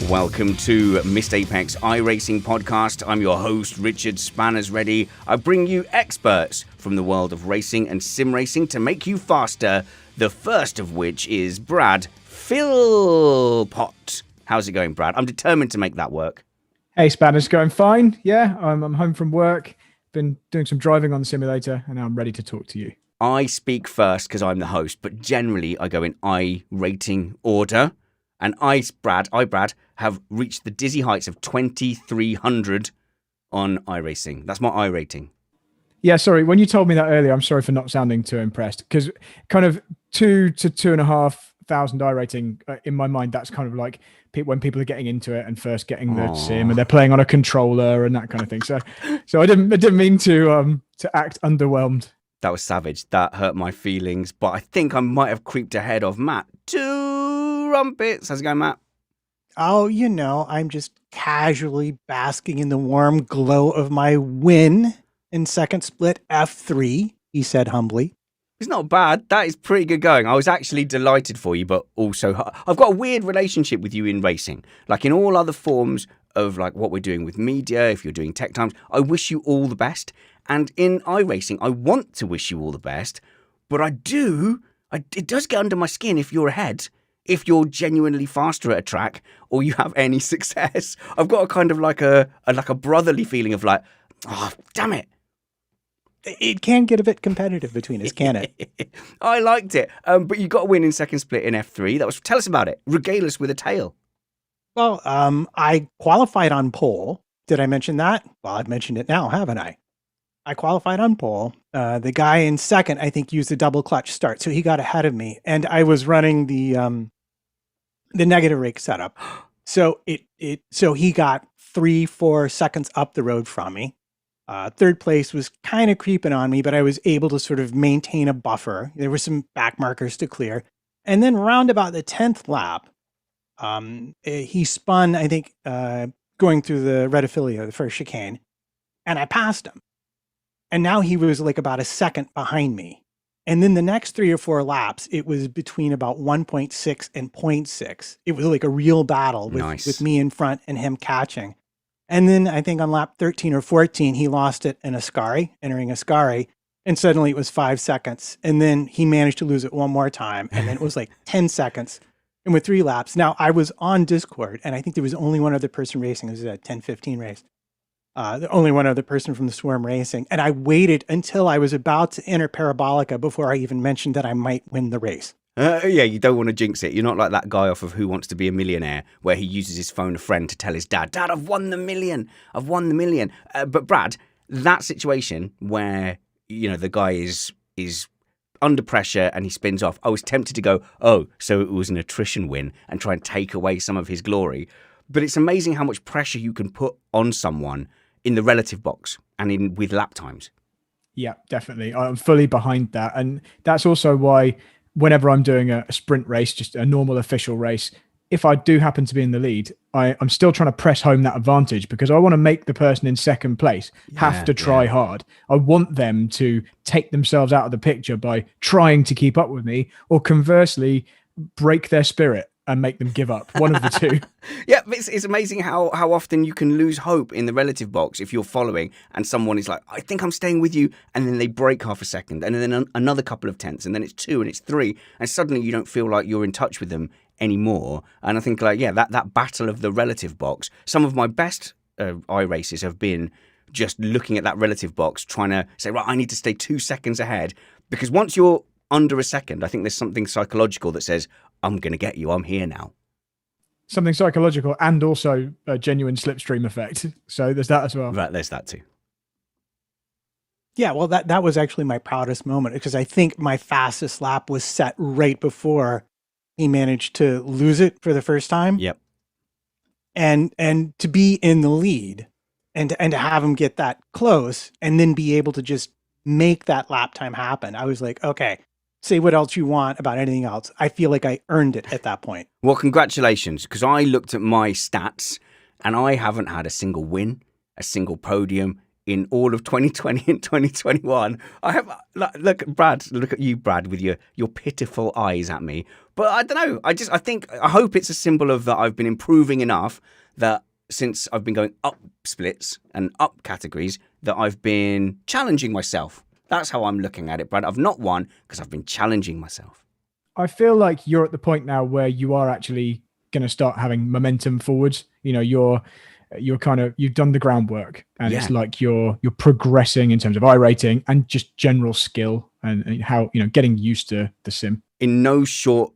Welcome to Missed Apex iRacing podcast. I'm your host, Richard Spanners Ready. I bring you experts from the world of racing and sim racing to make you faster. The first of which is Brad Philpott. How's it going, Brad? I'm determined to make that work. Hey, Spanners, going fine. Yeah, I'm home from work. Been doing some driving on the simulator, and now I'm ready to talk to you. I speak first because I'm the host, but generally I go in iRating order. And I, Brad, have reached the dizzy heights of 2,300 on iRacing. That's my iRating. Yeah, sorry. When you told me that earlier, I'm sorry for not sounding too impressed, because kind of 2,000 to 2,500 iRating, in my mind, that's kind of like when people are getting into it and first getting the sim and they're playing on a controller and that kind of thing. So I didn't mean to act underwhelmed. That was savage. That hurt my feelings, but I think I might have creeped ahead of Matt. 2 rumpets. How's it going, Matt? Oh, I'm just casually basking in the warm glow of my win in second split F3, he said humbly. It's not bad. That is pretty good going. I was actually delighted for you, but also I've got a weird relationship with you in racing. Like in all other forms of like what we're doing with media, if you're doing tech times, I wish you all the best. And in iRacing, I want to wish you all the best, but it does get under my skin if you're ahead, if you're genuinely faster at a track or you have any success. I've got a kind of like a brotherly feeling of like, oh, damn it. It can get a bit competitive between us, can it? I liked it. But you got a win in second split in F3. Tell us about it. Regale us with a tale. Well, I qualified on pole. Did I mention that? Well, I've mentioned it now, haven't I? I qualified on pole. The guy in second, I think, used a double clutch start, so he got ahead of me. And I was running the negative rake setup. So so he got 3-4 seconds up the road from me. Third place was kind of creeping on me, but I was able to sort of maintain a buffer. There were some back markers to clear. And then round about the 10th lap, he spun, I think, going through the red affiliate, the first chicane, and I passed him. And now he was like about a second behind me. And then the next 3 or 4 laps, it was between about 1.6 and 0.6. It was like a real battle with me in front and him catching. And then I think on lap 13 or 14, he lost it in entering Ascari, and suddenly it was 5 seconds. And then he managed to lose it one more time, and then it was like 10 seconds. And with 3 laps, now I was on Discord, and I think there was only one other person racing. It was a 10-15 race. The only one other person from the Swarm racing. And I waited until I was about to enter Parabolica before I even mentioned that I might win the race. Yeah, you don't want to jinx it. You're not like that guy off of Who Wants to Be a Millionaire, where he uses his phone a friend to tell his dad, Dad, I've won the million. But Brad, that situation where, the guy is under pressure and he spins off, I was tempted to go, oh, so it was an attrition win and try and take away some of his glory. But it's amazing how much pressure you can put on someone in the relative box and with lap times. Yeah, definitely. I'm fully behind that. And that's also why whenever I'm doing a sprint race, just a normal official race, if I do happen to be in the lead, I'm still trying to press home that advantage because I want to make the person in second place have to try hard. I want them to take themselves out of the picture by trying to keep up with me, or conversely, break their spirit and make them give up. One of the two. Yeah, it's amazing how often you can lose hope in the relative box if you're following and someone is like, I think I'm staying with you, and then they break half a second, and then another couple of tenths, and then it's 2 and it's 3, and suddenly you don't feel like you're in touch with them anymore. And I think that battle of the relative box, some of my best iRaces have been just looking at that relative box, trying to say, right, I need to stay 2 seconds ahead, because once you're under a second, I think there's something psychological that says, I'm going to get you. I'm here now. Something psychological and also a genuine slipstream effect. So there's that as well. Right, there's that too. Yeah, well, that was actually my proudest moment because I think my fastest lap was set right before he managed to lose it for the first time. Yep. And to be in the lead and to have him get that close and then be able to just make that lap time happen. I was like, okay, say what else you want about anything else. I feel like I earned it at that point. Well, congratulations, because I looked at my stats and I haven't had a single win, a single podium in all of 2020 and 2021. I have look, Brad. Look at you, Brad, with your pitiful eyes at me. But I don't know. I hope it's a symbol of that I've been improving enough that since I've been going up splits and up categories, that I've been challenging myself. That's how I'm looking at it, Brad. I've not won because I've been challenging myself. I feel like you're at the point now where you are actually going to start having momentum forwards. You know, you're kind of, you've done the groundwork, and it's like you're progressing in terms of iRating and just general skill and how, you know, getting used to the sim. In no short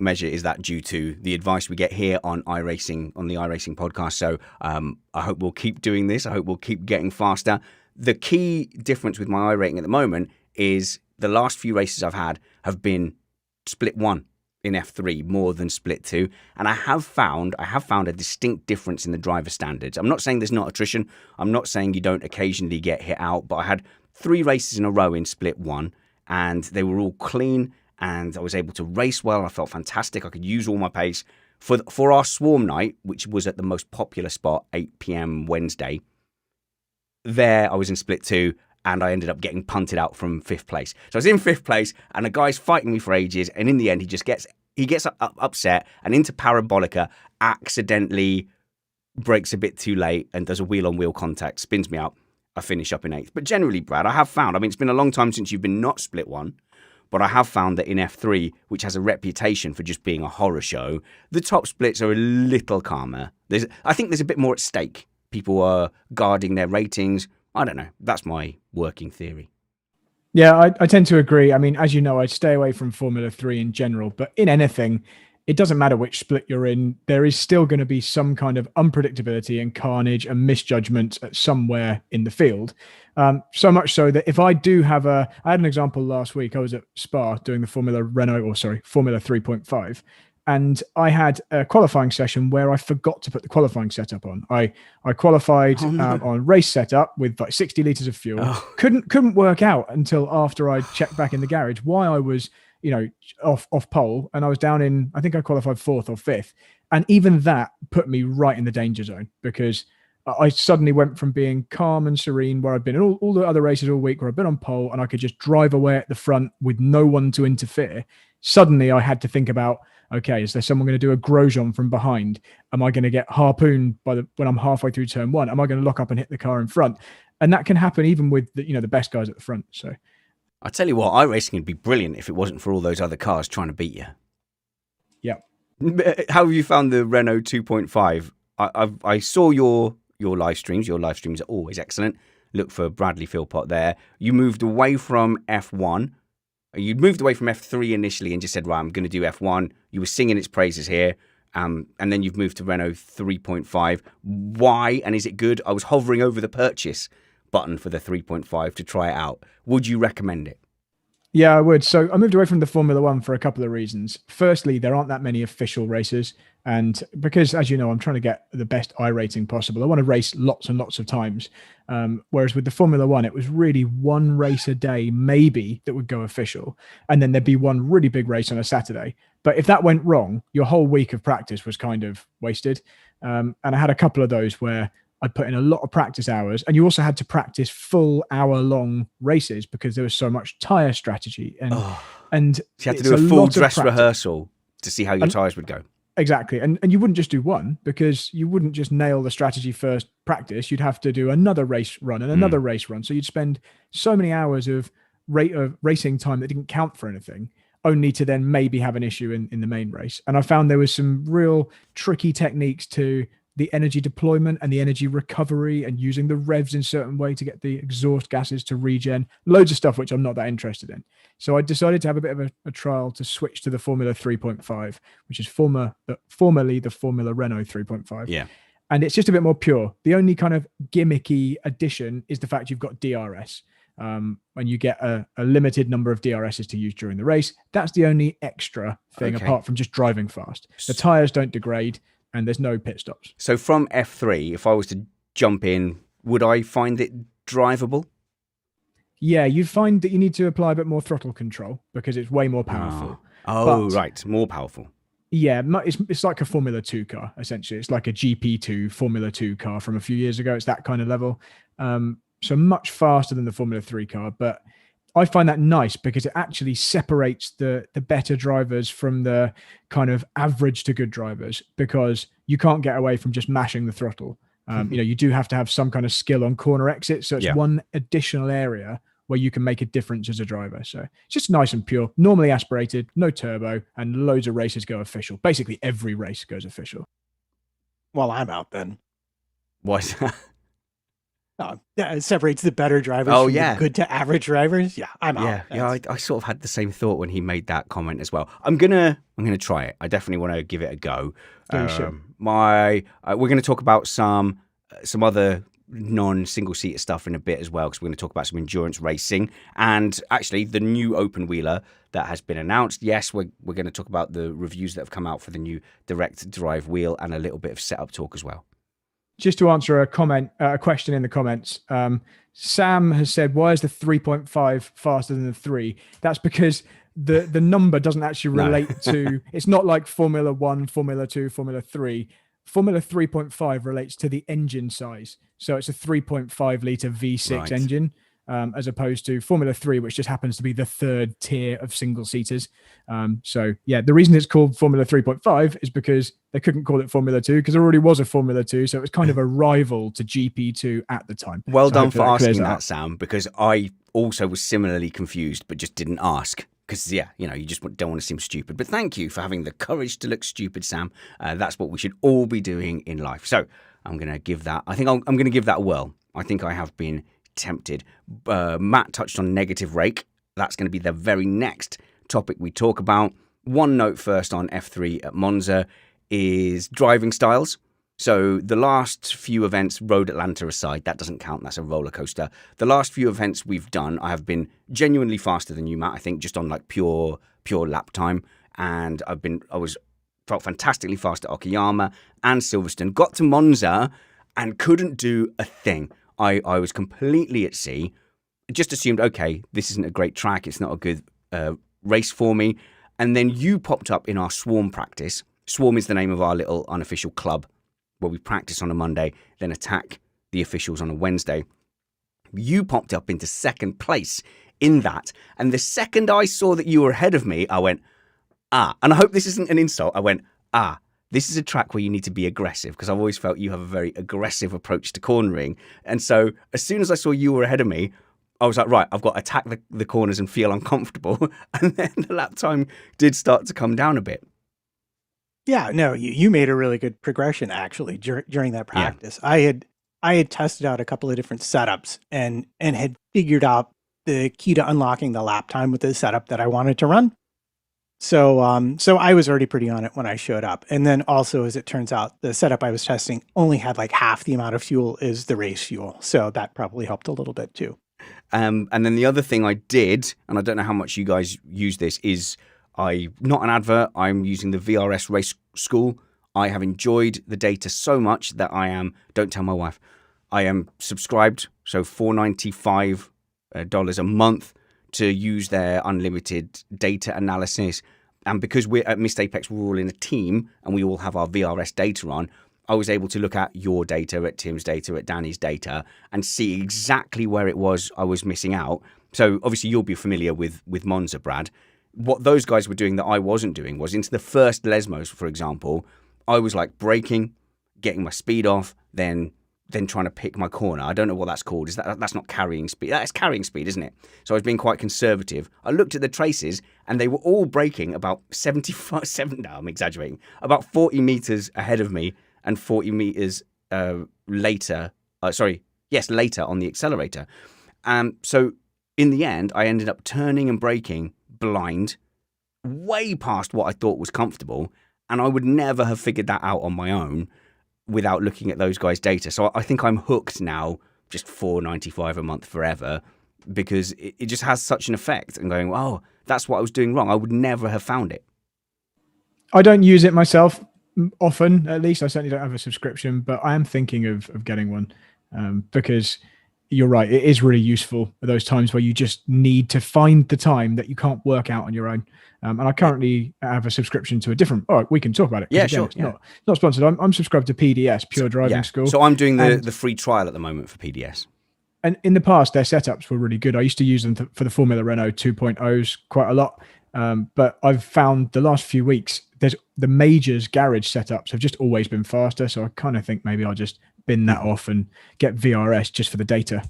measure is that due to the advice we get here on iRacing, on the iRacing podcast. So I hope we'll keep doing this. I hope we'll keep getting faster. The key difference with my iRating at the moment is the last few races I've had have been split 1 in F3 more than split 2, and I have found a distinct difference in the driver standards. I'm not saying there's not attrition. I'm not saying you don't occasionally get hit out, but I had 3 races in a row in split 1, and they were all clean, and I was able to race well. I felt fantastic. I could use all my pace for our swarm night, which was at the most popular spot, 8 p.m. Wednesday. There, I was in split 2, and I ended up getting punted out from 5th place. So I was in 5th place, and the guy's fighting me for ages, and in the end, he gets upset, and into Parabolica, accidentally brakes a bit too late, and does a wheel-on-wheel contact, spins me out. I finish up in 8th. But generally, Brad, I have found, I mean, it's been a long time since you've been not split 1, but I have found that in F3, which has a reputation for just being a horror show, the top splits are a little calmer. I think there's a bit more at stake. People are guarding their ratings. I don't know. That's my working theory. Yeah, I tend to agree. I mean, as you know, I stay away from Formula 3 in general, but in anything, it doesn't matter which split you're in. There is still going to be some kind of unpredictability and carnage and misjudgment somewhere in the field. So much so that if I do have I had an example last week. I was at Spa doing the Formula 3.5. And I had a qualifying session where I forgot to put the qualifying setup on. I qualified on race setup with like 60 litres of fuel. Oh. Couldn't work out until after I checked back in the garage why I was, you know, off pole, and I was down in, I think I qualified 4th or 5th. And even that put me right in the danger zone, because I suddenly went from being calm and serene, where I've been in all the other races all week, where I've been on pole and I could just drive away at the front with no one to interfere. Suddenly I had to think about, okay, is there someone going to do a Grosjean from behind? Am I going to get harpooned when I'm halfway through turn 1? Am I going to lock up and hit the car in front? And that can happen even with the best guys at the front. So I tell you what, iRacing would be brilliant if it wasn't for all those other cars trying to beat you. Yeah. How have you found the Renault 2.5? I saw your live streams. Your live streams are always excellent. Look for Bradley Philpott there. You moved away from F1. You'd moved away from F3 initially and just said, right, I'm going to do F1. You were singing its praises here. And then you've moved to Renault 3.5. Why? And is it good? I was hovering over the purchase button for the 3.5 to try it out. Would you recommend it? Yeah, I would. So I moved away from the Formula 1 for a couple of reasons. Firstly, there aren't that many official races. And because, as you know, I'm trying to get the best iRating possible, I want to race lots and lots of times. Whereas with the Formula 1, it was really one race a day, maybe, that would go official. And then there'd be one really big race on a Saturday. But if that went wrong, your whole week of practice was kind of wasted. And I had a couple of those where I put in a lot of practice hours, and you also had to practice full hour-long races because there was so much tire strategy, and so you had to do a full dress rehearsal to see how your tires would go. Exactly, and you wouldn't just do one, because you wouldn't just nail the strategy first practice. You'd have to do another race run and another race run. So you'd spend so many hours of racing time that didn't count for anything, only to then maybe have an issue in the main race. And I found there was some real tricky techniques to the energy deployment and the energy recovery, and using the revs in certain way to get the exhaust gases to regen, loads of stuff which I'm not that interested in. So I decided to have a bit of a trial to switch to the Formula 3.5, which is formerly the Formula Renault 3.5. Yeah. And it's just a bit more pure. The only kind of gimmicky addition is the fact you've got DRS. And you get a limited number of DRSs to use during the race. That's the only extra thing, apart from just driving fast. The tires don't degrade, and there's no pit stops. So from F3, if I was to jump in, would I find it drivable? Yeah, you'd find that you need to apply a bit more throttle control because it's way more powerful. Right, more powerful. Yeah, it's like a Formula 2 car, essentially. It's like a GP2 Formula 2 car from a few years ago. It's that kind of level. So much faster than the Formula 3 car. But I find that nice because it actually separates the better drivers from the kind of average to good drivers, because you can't get away from just mashing the throttle. You do have to have some kind of skill on corner exits. So it's Yeah. one additional area where you can make a difference as a driver. So it's just nice and pure, normally aspirated, no turbo, and loads of races go official. Basically, every race goes official. Well, I'm out then. Why is that? Yeah, it separates the better drivers from the good to average drivers. Yeah, I'm out. Yeah. I sort of had the same thought when he made that comment as well. I'm gonna try it. I definitely want to give it a go. Sure. We're going to talk about some other non-single seater stuff in a bit as well, because we're going to talk about some endurance racing and actually the new open wheeler that has been announced. Yes, we're going to talk about the reviews that have come out for the new direct drive wheel and a little bit of setup talk as well. Just to answer a question in the comments, Sam has said, why is the 3.5 faster than the 3? That's because the number doesn't actually relate to, it's not like Formula 1, Formula 2, Formula 3. Formula 3.5 relates to the engine size. So it's a 3.5 litre V6 engine, as opposed to Formula 3, which just happens to be the third tier of single seaters. So yeah, the reason it's called Formula 3.5 is because they couldn't call it Formula 2 because there already was a Formula 2. So it was kind of a rival to GP2 at the time. Well so done for asking that, Sam, because I also was similarly confused, but just didn't ask. Because, you just don't want to seem stupid. But thank you for having the courage to look stupid, Sam. That's what we should all be doing in life. So I'm going to give that, I think I'm going to give that a whirl. I think I have been tempted. Matt touched on negative rake. That's going to be the very next topic we talk about. One note first on F3 at Monza is driving styles. So the last few events, Road Atlanta aside, that doesn't count. That's a roller coaster. The last few events we've done, I have been genuinely faster than you, Matt. I think just on like pure lap time, and felt fantastically fast at Okayama and Silverstone. Got to Monza and couldn't do a thing. I was completely at sea. Just assumed, okay, this isn't a great track. It's not a good race for me. And then you popped up in our Swarm practice. Swarm is the name of our little unofficial club, where we practice on a Monday, then attack the officials on a Wednesday. You popped up into second place in that. And the second I saw that you were ahead of me, I went, and I hope this isn't an insult. I went, this is a track where you need to be aggressive, because I've always felt you have a very aggressive approach to cornering. And so as soon as I saw you were ahead of me, I was like, right, I've got to attack the corners and feel uncomfortable. And then the lap time did start to come down a bit. Yeah, no, you made a really good progression actually during that practice. Yeah. I had tested out a couple of different setups and had figured out the key to unlocking the lap time with the setup that I wanted to run. So I was already pretty on it when I showed up. And then also, as it turns out, the setup I was testing only had like half the amount of fuel as the race fuel. So that probably helped a little bit too. And then the other thing I did, and I don't know how much you guys use this, is not an advert, I'm using the VRS Race School. I have enjoyed the data so much that don't tell my wife, I am subscribed, so $4.95 a month to use their unlimited data analysis. And because we're at Missed Apex, we're all in a team and we all have our VRS data on, I was able to look at your data, at Tim's data, at Danny's data, and see exactly where it was I was missing out. So obviously you'll be familiar with Monza, Brad. What those guys were doing that I wasn't doing was into the first Lesmos, for example, I was like braking, getting my speed off, then trying to pick my corner. I don't know what that's called. That's not carrying speed. That's carrying speed, isn't it? So I was being quite conservative. I looked at the traces and they were all braking about 75, no, I'm exaggerating, about 40 meters ahead of me and 40 meters later on the accelerator. So in the end, I ended up turning and braking blind, way past what I thought was comfortable, and I would never have figured that out on my own without looking at those guys' data. So I think I'm hooked now, just $4.95 a month forever, because it just has such an effect. And going, oh, that's what I was doing wrong. I would never have found it. I don't use it myself often, at least. I certainly don't have a subscription, but I am thinking of getting one because you're right. It is really useful at those times where you just need to find the time that you can't work out on your own. And I currently have a subscription to a different. Oh, we can talk about it. Yeah, Again, sure. It's not sponsored. I'm subscribed to PDS, Pure Driving School. So I'm doing And- the free trial at the moment for PDS. And in the past, their setups were really good. I used to use them for the Formula Renault 2.0s quite a lot. But I've found the last few weeks, the majors garage setups have just always been faster. So I kind of think maybe I'll just bin that off and get VRS just for the data.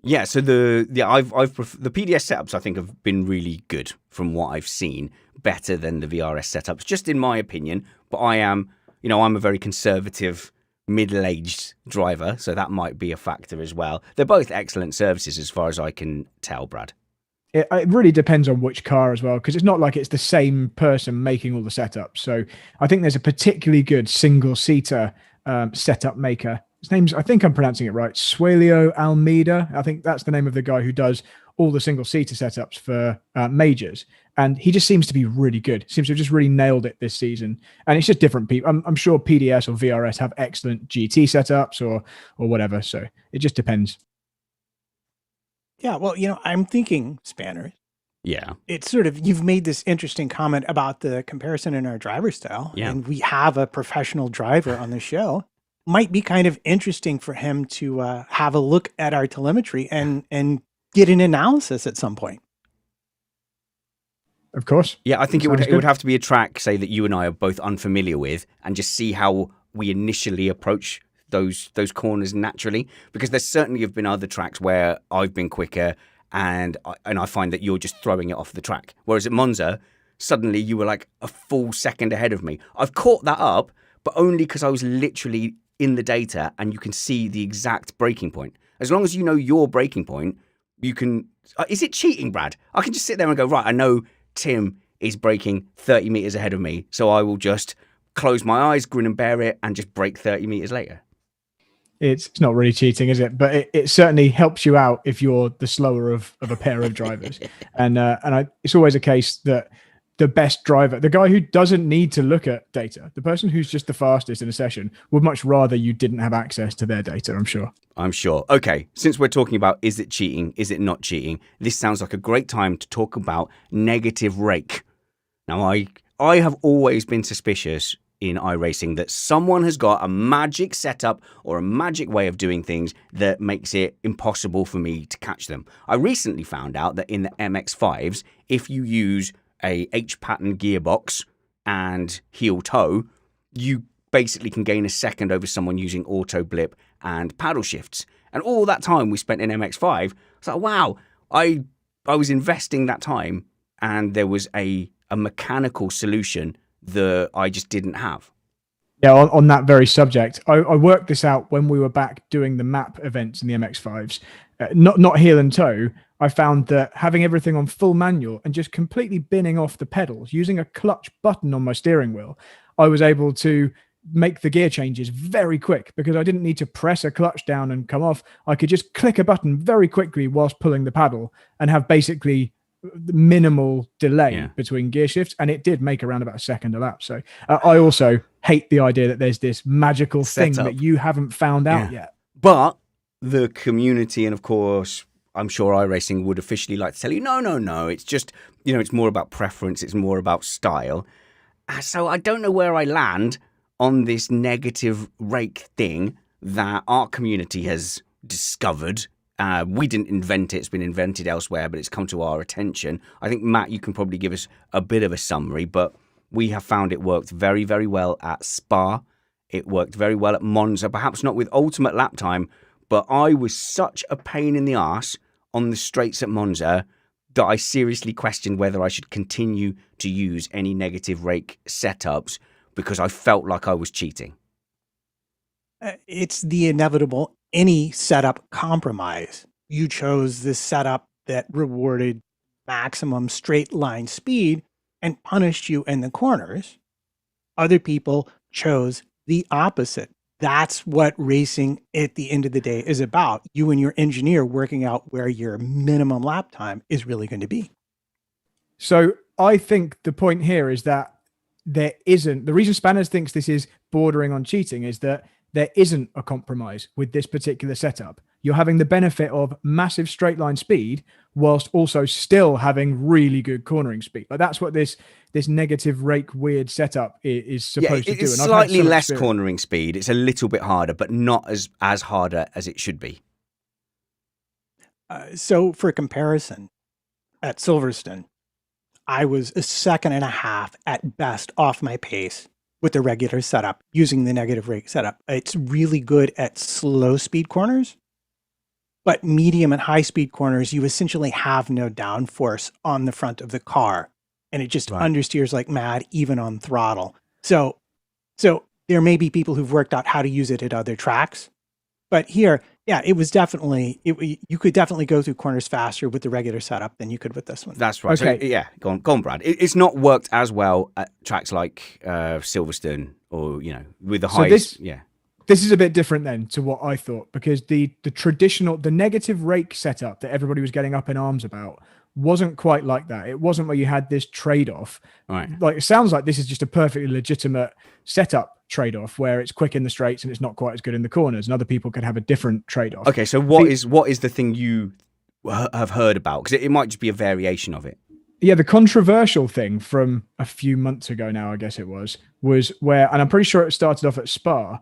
Yeah, so the PDS setups I think have been really good from what I've seen, better than the VRS setups, just in my opinion. But I'm a very conservative, middle-aged driver, so that might be a factor as well. They're both excellent services as far as I can tell, Brad. It really depends on which car as well, because it's not like it's the same person making all the setups. So I think there's a particularly good single-seater setup maker. His name's, I think I'm pronouncing it right, Suelio Almeida. I think that's the name of the guy who does all the single-seater setups for majors. And he just seems to be really good. Seems to have just really nailed it this season. And it's just different people. I'm sure PDS or VRS have excellent GT setups or whatever. So it just depends. Yeah, well, I'm thinking, Spanner, Yeah. it's sort of, you've made this interesting comment about the comparison in our driver style. Yeah. And we have a professional driver on the show. Might be kind of interesting for him to have a look at our telemetry and get an analysis at some point. Of course. Yeah, I think it Sounds would good. have to be a track, say, that you and I are both unfamiliar with, and just see how we initially approach those corners naturally. Because there certainly have been other tracks where I've been quicker, and I find that you're just throwing it off the track. Whereas at Monza, suddenly you were like a full second ahead of me. I've caught that up, but only because I was literally in the data, and you can see the exact breaking point. As long as you know your breaking point, you can. Is it cheating, Brad? I can just sit there and go, right, I know Tim is braking 30 meters ahead of me, so I will just close my eyes, grin and bear it, and just brake 30 meters later. It's not really cheating, is it? But it certainly helps you out if you're the slower of a pair of drivers. It's always a case that the best driver, the guy who doesn't need to look at data, the person who's just the fastest in a session, would much rather you didn't have access to their data, I'm sure. I'm sure. Okay, since we're talking about is it cheating, is it not cheating, this sounds like a great time to talk about negative rake. Now, I have always been suspicious in iRacing that someone has got a magic setup or a magic way of doing things that makes it impossible for me to catch them. I recently found out that in the MX-5s, if you use a H-pattern gearbox and heel toe, you basically can gain a second over someone using auto blip and paddle shifts. And all that time we spent in MX-5, I was like, wow, I was investing that time, and there was a mechanical solution that I just didn't have. Yeah, on that very subject, I worked this out when we were back doing the map events in the MX-5s. Not heel and toe, I found that having everything on full manual and just completely binning off the pedals, using a clutch button on my steering wheel, I was able to make the gear changes very quick because I didn't need to press a clutch down and come off. I could just click a button very quickly whilst pulling the paddle and have basically minimal delay between gear shifts, and it did make around about a second a lap. So I also hate the idea that there's this magical thing that you haven't found out yet. But the community, and of course, I'm sure iRacing would officially like to tell you, no, it's just, it's more about preference, it's more about style. So I don't know where I land on this negative rake thing that our community has discovered. We didn't invent it. It's been invented elsewhere, but it's come to our attention. I think, Matt, you can probably give us a bit of a summary, but we have found it worked very, very well at Spa. It worked very well at Monza, perhaps not with ultimate lap time, but I was such a pain in the arse on the straights at Monza that I seriously questioned whether I should continue to use any negative rake setups because I felt like I was cheating. It's the inevitable any setup compromise. You chose this setup that rewarded maximum straight line speed and punished you in the corners. Other people chose the opposite. That's what racing at the end of the day is about. You and your engineer working out where your minimum lap time is really going to be. So I think the point here is that there isn't, the reason Spanners thinks this is bordering on cheating is that there isn't a compromise with this particular setup. you're having the benefit of massive straight line speed whilst also still having really good cornering speed. Like that's what this negative rake weird setup is supposed to do. It's And I've had slightly some less experience. cornering speed. It's a little bit harder, but not as harder as it should be. So for comparison, at Silverstone, I was a second and a half at best off my pace with the regular setup using the negative rake setup. It's really good at slow speed corners, but medium and high speed corners, you essentially have no downforce on the front of the car, and it just understeers like mad, even on throttle. So there may be people who've worked out how to use it at other tracks, but here, yeah, it was definitely, you could definitely go through corners faster with the regular setup than you could with this one. That's right. Okay. So, yeah, go on, Brad. It's not worked as well at tracks like Silverstone or, with the highest. This is a bit different then to what I thought, because the traditional, the negative rake setup that everybody was getting up in arms about wasn't quite like that. It wasn't where you had this trade-off. Right. Like, it sounds like this is just a perfectly legitimate setup trade-off where it's quick in the straights and it's not quite as good in the corners, and other people could have a different trade-off. Okay, so what is the thing you have heard about? Because it might just be a variation of it. Yeah, the controversial thing from a few months ago now, I guess it was where, and I'm pretty sure it started off at Spa,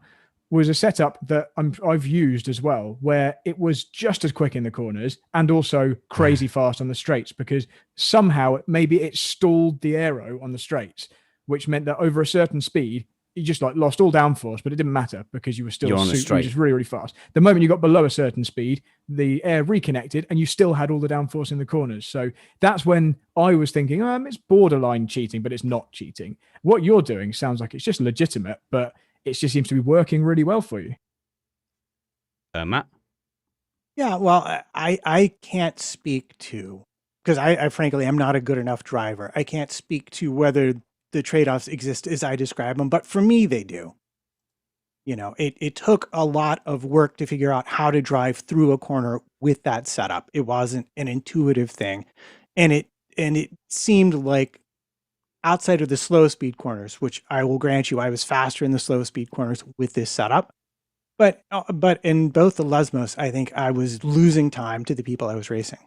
was a setup that I've used as well, where it was just as quick in the corners and also crazy fast on the straights, because somehow maybe it stalled the aero on the straights, which meant that over a certain speed, you just like lost all downforce, but it didn't matter because you were still just really, really fast. The moment you got below a certain speed, the air reconnected and you still had all the downforce in the corners. So that's when I was thinking, it's borderline cheating, but it's not cheating. What you're doing sounds like it's just legitimate, but it just seems to be working really well for you. Matt? Yeah, well, I can't speak to, because I frankly, I'm not a good enough driver. I can't speak to whether the trade-offs exist as I describe them, but for me, they do. It took a lot of work to figure out how to drive through a corner with that setup. It wasn't an intuitive thing. And it seemed like outside of the slow speed corners, which I will grant you, I was faster in the slow speed corners with this setup. But in both the Lesmos, I think I was losing time to the people I was racing.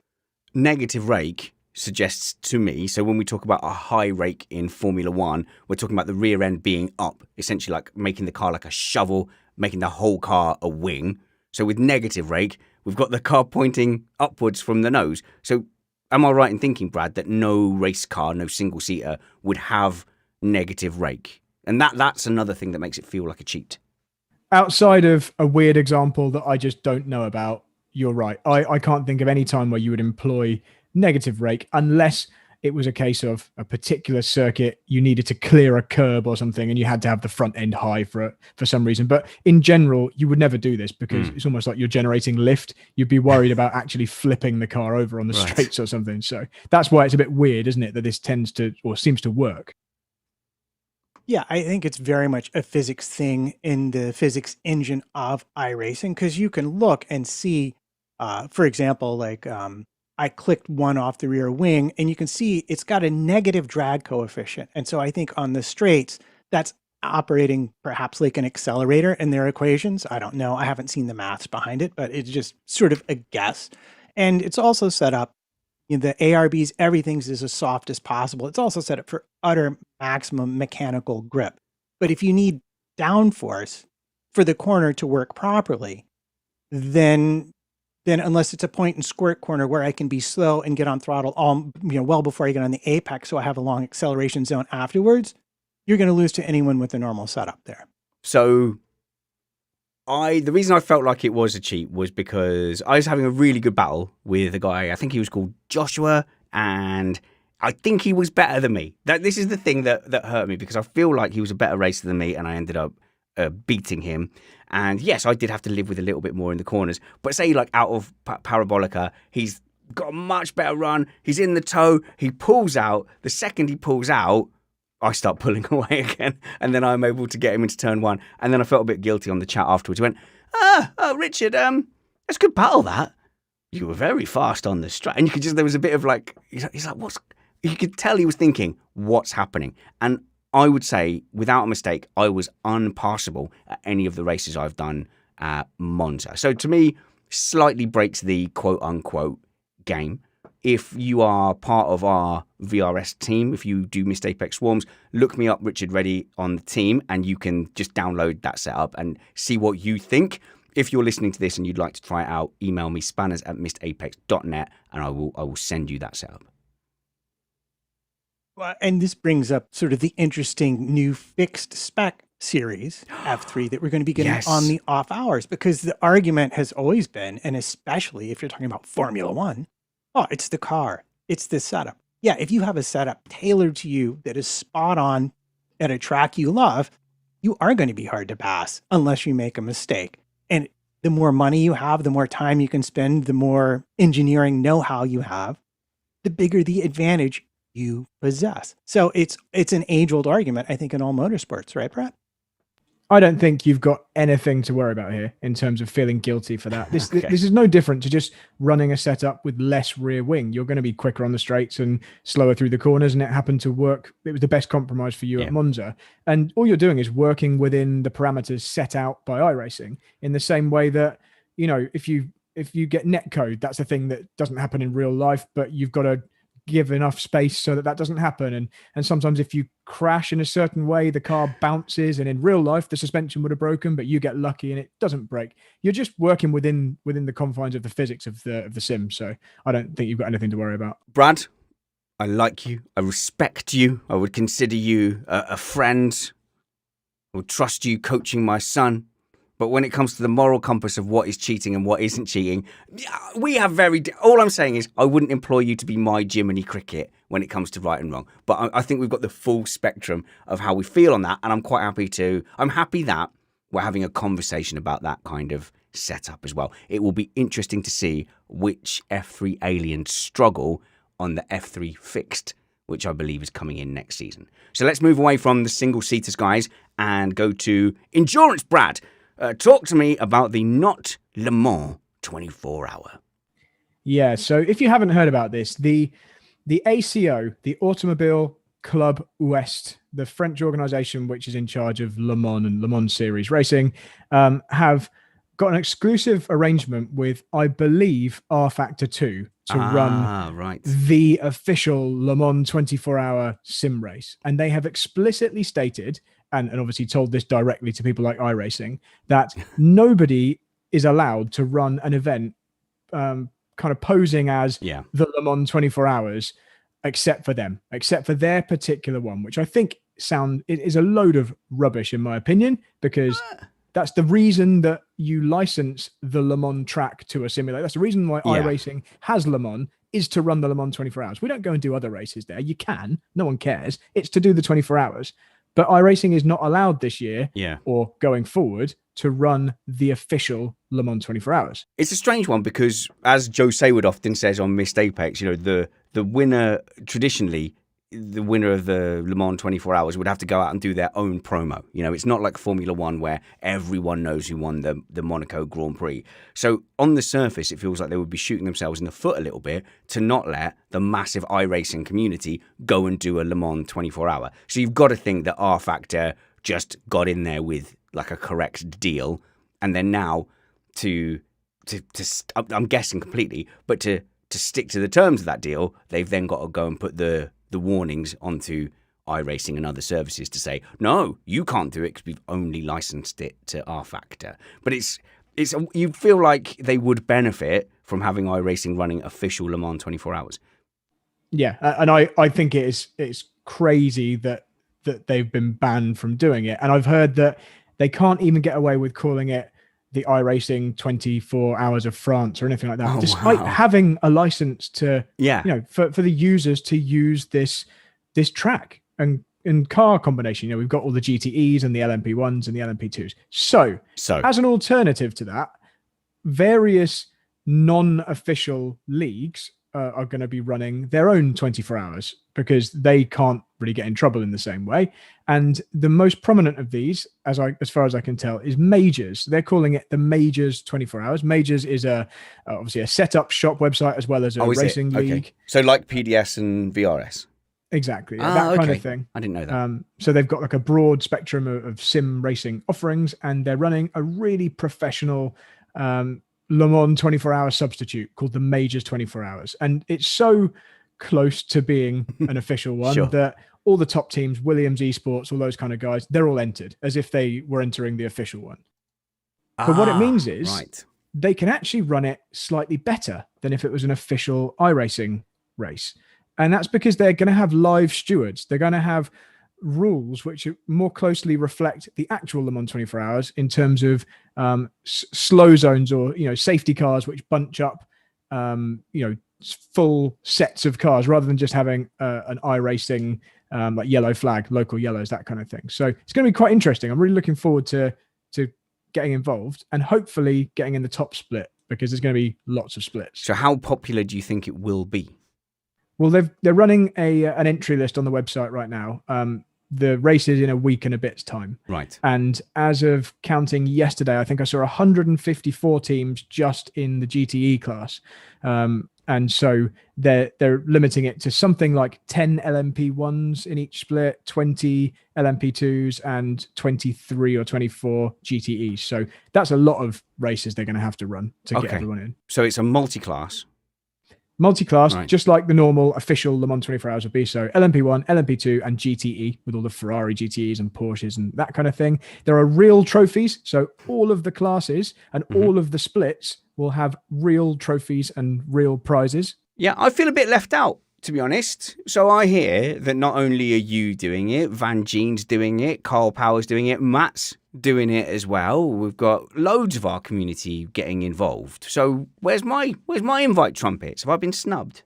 Negative rake suggests to me, so when we talk about a high rake in Formula One, we're talking about the rear end being up, essentially like making the car like a shovel, making the whole car a wing. So with negative rake, we've got the car pointing upwards from the nose. So am I right in thinking, Brad, that no race car, no single-seater would have negative rake? And that's another thing that makes it feel like a cheat. Outside of a weird example that I just don't know about, you're right. I can't think of any time where you would employ negative rake unless it was a case of a particular circuit, you needed to clear a curb or something and you had to have the front end high for some reason. But in general, you would never do this because it's almost like you're generating lift. You'd be worried about actually flipping the car over on the straights or something. So that's why it's a bit weird, isn't it, that this tends to, or seems to work. Yeah, I think it's very much a physics thing in the physics engine of iRacing, because you can look and see, for example, like I clicked one off the rear wing and you can see it's got a negative drag coefficient. And so I think on the straights, that's operating perhaps like an accelerator in their equations. I don't know. I haven't seen the maths behind it, but it's just sort of a guess. And it's also set up, the ARBs, everything's as soft as possible. It's also set up for utter maximum mechanical grip. But if you need downforce for the corner to work properly, then unless it's a point and squirt corner where I can be slow and get on throttle well before I get on the apex, so I have a long acceleration zone afterwards, you're going to lose to anyone with a normal setup there. So the reason I felt like it was a cheat was because I was having a really good battle with a guy, I think he was called Joshua, and I think he was better than me. This is the thing that hurt me, because I feel like he was a better racer than me and I ended up beating him. And yes, I did have to live with a little bit more in the corners. But say like out of Parabolica, he's got a much better run. He's in the toe. He pulls out. The second he pulls out, I start pulling away again. And then I'm able to get him into turn one. And then I felt a bit guilty on the chat afterwards. He went, Richard, that's a good battle, that. You were very fast on the straight. And you could just, there was a bit of like, he's like, you could tell he was thinking, what's happening? And I would say, without a mistake, I was unpassable at any of the races I've done at Monza. So to me, slightly breaks the quote unquote game. If you are part of our VRS team, if you do Missed Apex Swarms, look me up, Richard Reddy, on the team, and you can just download that setup and see what you think. If you're listening to this and you'd like to try it out, email me spanners@missedapex.net and I will send you that setup. Well, and this brings up sort of the interesting new fixed spec series, F3, that we're going to be getting Yes. on the off hours, because the argument has always been, and especially if you're talking about Formula One, oh, it's the car, it's the setup. Yeah, if you have a setup tailored to you that is spot on at a track you love, you are going to be hard to pass unless you make a mistake. And the more money you have, the more time you can spend, the more engineering know-how you have, the bigger the advantage you possess. So it's an age-old argument, I think, in all motorsports, right, Brett? I don't think you've got anything to worry about here in terms of feeling guilty for that. This Okay. this is no different to just running a setup with less rear wing. You're going to be quicker on the straights and slower through the corners, and it happened to work. It was the best compromise for you Yeah. at Monza. And all you're doing is working within the parameters set out by iRacing, in the same way that, you know, if you get netcode, that's a thing that doesn't happen in real life, but you've got to give enough space so that doesn't happen. And sometimes if you crash in a certain way, the car bounces, and in real life the suspension would have broken, but you get lucky and it doesn't break. You're just working within the confines of the physics of the sim. So I don't think you've got anything to worry about. Brad, I like you. I respect you. I would consider you a friend. I would trust you coaching my son. But when it comes to the moral compass of what is cheating and what isn't cheating, we have all I'm saying is I wouldn't employ you to be my Jiminy Cricket when it comes to right and wrong. But I think we've got the full spectrum of how we feel on that. And I'm happy that we're having a conversation about that kind of setup as well. It will be interesting to see which F3 aliens struggle on the F3 fixed, which I believe is coming in next season. So let's move away from the single-seaters, guys, and go to endurance. Brad, talk to me about the Not Le Mans 24-hour. Yeah, so if you haven't heard about this, the ACO, the Automobile Club Ouest, the French organization which is in charge of Le Mans and Le Mans series racing, have got an exclusive arrangement with, I believe, R Factor 2 to run the official Le Mans 24-hour sim race. And they have explicitly stated, and obviously told this directly to people like iRacing, that nobody is allowed to run an event kind of posing as the Le Mans 24 hours, except for them, except for their particular one, which I think is a load of rubbish in my opinion, because that's the reason that you license the Le Mans track to a simulator. That's the reason why iRacing has Le Mans, is to run the Le Mans 24 hours. We don't go and do other races there. You can, no one cares. It's to do the 24 hours. But iRacing is not allowed this year or going forward to run the official Le Mans 24 hours. It's a strange one because, as Joe Saywood often says on Missed Apex, you know, the winner, traditionally, the winner of the Le Mans 24 hours would have to go out and do their own promo. You know, it's not like Formula One where everyone knows who won the Monaco Grand Prix. So on the surface, it feels like they would be shooting themselves in the foot a little bit to not let the massive iRacing community go and do a Le Mans 24 hour. So you've got to think that R Factor just got in there with like a correct deal. And then now I'm guessing completely, but to stick to the terms of that deal, they've then got to go and put the warnings onto iRacing and other services to say, no, you can't do it because we've only licensed it to R Factor. But you feel like they would benefit from having iRacing running official Le Mans 24 hours. Yeah, and I think it's crazy that they've been banned from doing it. And I've heard that they can't even get away with calling it the iRacing 24 Hours of France or anything like that, despite having a license to, for the users to use this track and car combination. You know, we've got all the GTEs and the LMP1s and the LMP2s. So as an alternative to that, various non-official leagues are going to be running their own 24 hours because they can't really get in trouble in the same way. And the most prominent of these, as far as I can tell, is Majors. They're calling it the Majors 24 hours. Majors is obviously a setup shop website as well as a racing league. Okay. So like PDS and VRS. Exactly. That kind of thing. I didn't know that. So they've got like a broad spectrum of sim racing offerings, and they're running a really professional Le Mans 24-hour substitute called the Majors 24 Hours. And it's so close to being an official one Sure. that all the top teams, Williams Esports, all those kind of guys, they're all entered as if they were entering the official one. But what it means is right. they can actually run it slightly better than if it was an official iRacing race. And that's because they're going to have live stewards. They're going to have rules which more closely reflect the actual Le Mans 24 Hours in terms of slow zones or safety cars which bunch up full sets of cars rather than just having an iRacing like yellow flag, local yellows, that kind of thing. So it's going to be quite interesting. I'm really looking forward to getting involved and hopefully getting in the top split, because there's going to be lots of splits. So how popular do you think it will be? Well, they're running an entry list on the website right now. The race is in a week and a bit's time. Right. And as of counting yesterday, I think I saw 154 teams just in the GTE class. And so they're limiting it to something like 10 LMP1s in each split, 20 LMP2s, and 23 or 24 GTEs. So that's a lot of races they're going to have to run to get everyone in. So it's a multi-class. Multi-class, right. Just like the normal official Le Mans 24 Hours would be. So LMP1, LMP2, and GTE with all the Ferrari GTEs and Porsches and that kind of thing. There are real trophies. So all of the classes and all of the splits will have real trophies and real prizes. Yeah, I feel a bit left out, to be honest. So I hear that not only are you doing it, Van Jean's doing it, Carl Power's doing it, Matt's doing it as well. We've got loads of our community getting involved. So where's my invite trumpets? Have I been snubbed?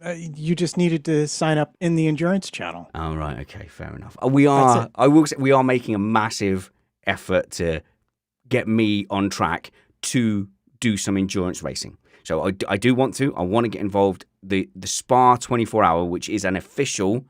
You just needed to sign up in the endurance channel. Oh, right. Okay, fair enough. We are, I will say, we are making a massive effort to get me on track to do some endurance racing. So I do want to. I want to get involved. The Spa 24 Hour, which is an official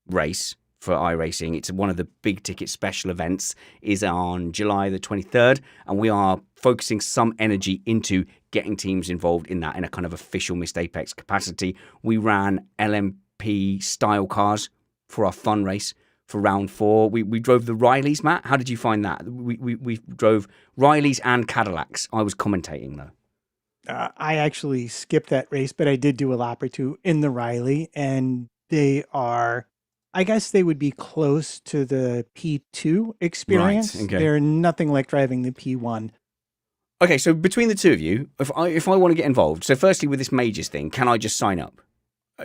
race for iRacing. It's one of the big ticket special events, is on July the 23rd. And we are focusing some energy into getting teams involved in that in a kind of official Missed Apex capacity. We ran LMP style cars for our fun race for round 4. We drove the Rileys, Matt. How did you find that? We drove Rileys and Cadillacs. I was commentating though. I actually skipped that race, but I did do a lap or two in the Riley, and they are, I guess they would be close to the P2 experience. Right, okay. They're nothing like driving the P1. Okay, so between the two of you, if I want to get involved, so firstly with this Majors thing, can I just sign up?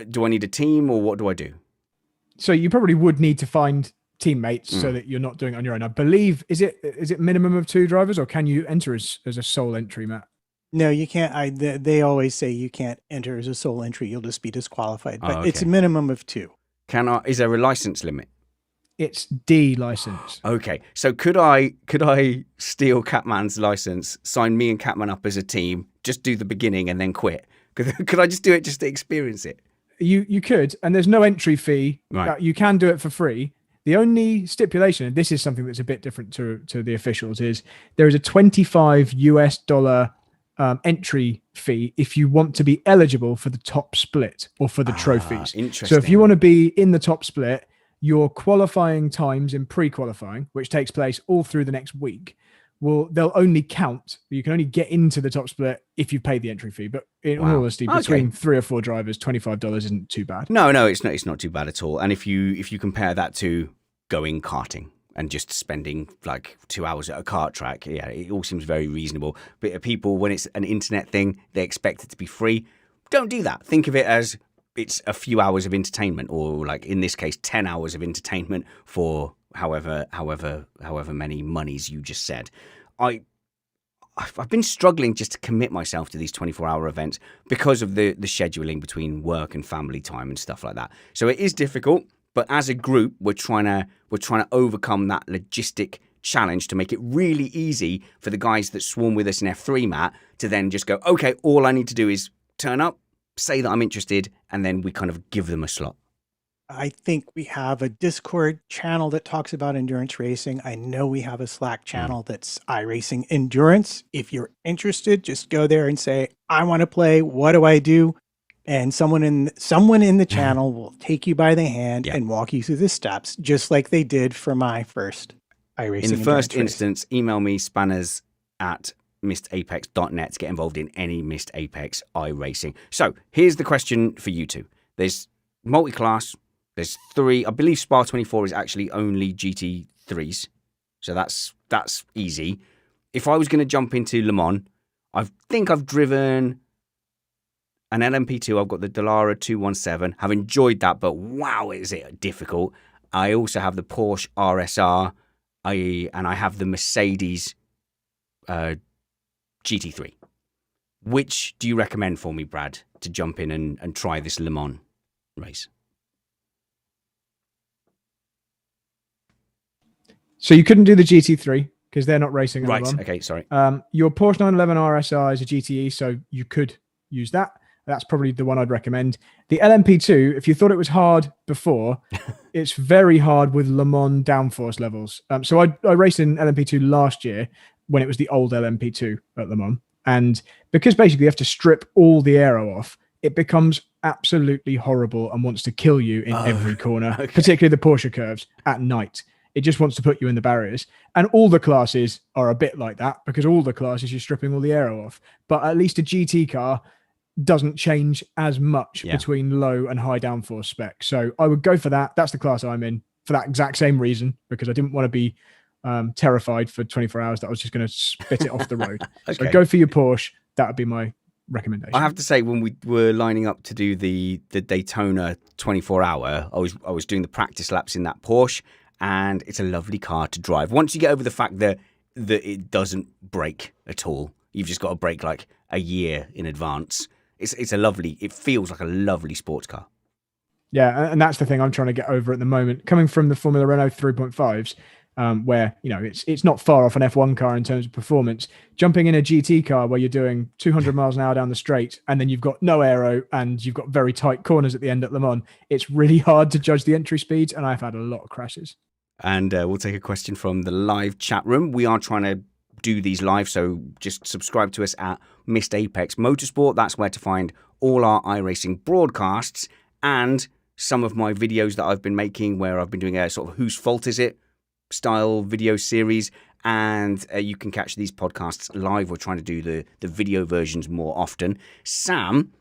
Do I need a team, or what do I do? So you probably would need to find teammates so that you're not doing it on your own. I believe, is it minimum of 2 drivers, or can you enter as a sole entry, Matt? No, you can't. They always say you can't enter as a sole entry. You'll just be disqualified. But okay. It's a minimum of 2. Is there a license limit? It's D license. Okay, so could I steal Catman's license, sign me and Catman up as a team, just do the beginning and then quit? Could I just do it just to experience it? You could, and there's no entry fee. Right. You can do it for free. The only stipulation, and this is something that's a bit different to the officials, is there is a $25 entry fee if you want to be eligible for the top split or for the trophies. Interesting. So if you want to be in the top split, your qualifying times in pre-qualifying, which takes place all through the next week, they'll only count. You can only get into the top split if you pay the entry fee. But in all honesty, between 3 or 4 drivers, $25 isn't too bad. No, it's not too bad at all. And if you compare that to going karting and just spending like 2 hours at a kart track, yeah, it all seems very reasonable. But people, when it's an internet thing, they expect it to be free. Don't do that. Think of it as it's a few hours of entertainment, or like in this case, 10 hours of entertainment for however many monies you just said. I've been struggling just to commit myself to these 24-hour events because of the scheduling between work and family time and stuff like that. So it is difficult, but as a group, we're trying to overcome that logistic challenge to make it really easy for the guys that swarm with us in F3, Matt, to then just go, okay, all I need to do is turn up, say that I'm interested, and then we kind of give them a slot. I think we have a Discord channel that talks about endurance racing. I know we have a Slack channel that's iRacing Endurance. If you're interested, just go there and say, I want to play. What do I do? And someone in the channel will take you by the hand and walk you through the steps, just like they did for my first iRacing. In the first instance, email me spanners@missdapex.com mistapex.net to get involved in any Missed Apex iRacing. So here's the question for you two. There's multi-class. There's 3. I believe Spa 24 is actually only GT3s. So that's easy. If I was going to jump into Le Mans, I think I've driven an LMP2. I've got the Dallara 217. Have enjoyed that, but wow, is it difficult. I also have the Porsche RSR, and I have the Mercedes GT3. Which do you recommend for me, Brad, to jump in and try this Le Mans race? So you couldn't do the GT3 because they're not racing at Right, Le Mans. okay, sorry. Your Porsche 911 RSR is a GTE, so you could use that. That's probably the one I'd recommend. The LMP2, if you thought it was hard before, it's very hard with Le Mans downforce levels. So I raced in LMP2 last year when it was the old LMP2 at Le Mans. And because basically you have to strip all the aero off, it becomes absolutely horrible and wants to kill you in every corner, particularly the Porsche curves at night. It just wants to put you in the barriers. And all the classes are a bit like that because all the classes you're stripping all the aero off. But at least a GT car doesn't change as much between low and high downforce spec. So I would go for that. That's the class I'm in for that exact same reason, because I didn't want to be terrified for 24 hours that I was just going to spit it off the road. So go for your Porsche. That would be my recommendation. I have to say, when we were lining up to do the Daytona 24-hour, I was doing the practice laps in that Porsche, and it's a lovely car to drive. Once you get over the fact that it doesn't brake at all, you've just got to brake like a year in advance. It feels like a lovely sports car. Yeah, and that's the thing I'm trying to get over at the moment. Coming from the Formula Renault 3.5s, where it's not far off an F1 car in terms of performance. Jumping in a GT car where you're doing 200 miles an hour down the straight, and then you've got no aero and you've got very tight corners at the end at Le Mans, it's really hard to judge the entry speeds, and I've had a lot of crashes. And we'll take a question from the live chat room. We are trying to do these live, so just subscribe to us at Missed Apex Motorsport. That's where to find all our iRacing broadcasts and some of my videos that I've been making, where I've been doing a sort of Whose Fault Is It style video series, and you can catch these podcasts live. We're trying to do the video versions more often. Sam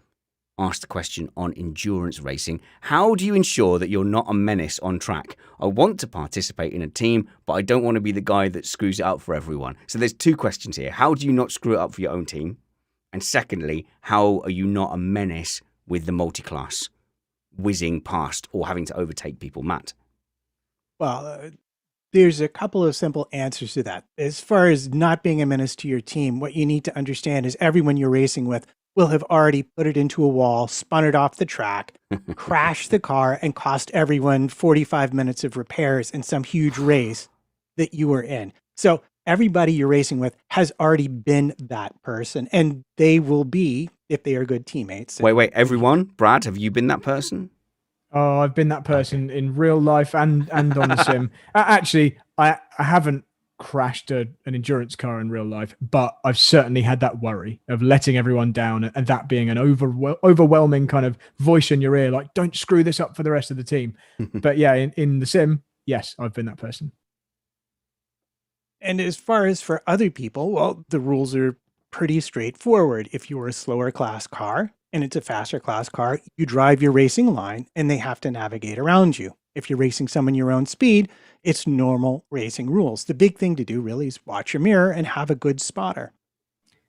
asked a question on endurance racing. How do you ensure that you're not a menace on track? I want to participate in a team, but I don't want to be the guy that screws it up for everyone. So there's 2 questions here. How do you not screw it up for your own team? And secondly, how are you not a menace with the multi-class whizzing past or having to overtake people? Matt? Well, there's a couple of simple answers to that. As far as not being a menace to your team, what you need to understand is everyone you're racing with will have already put it into a wall, spun it off the track, crashed the car, and cost everyone 45 minutes of repairs in some huge race that you were in. So everybody you're racing with has already been that person, and they will be, if they are good teammates. Wait, everyone? Brad, have you been that person? Oh, I've been that person in real life and on the sim. Actually, I haven't crashed an endurance car in real life, but I've certainly had that worry of letting everyone down and that being an overwhelming kind of voice in your ear, like, don't screw this up for the rest of the team. But yeah, in the sim, yes, I've been that person. And as far as for other people, well, the rules are pretty straightforward. If you're a slower class car and it's a faster class car, you drive your racing line and they have to navigate around you. If you're racing someone your own speed, it's normal racing rules. The big thing to do really is watch your mirror and have a good spotter.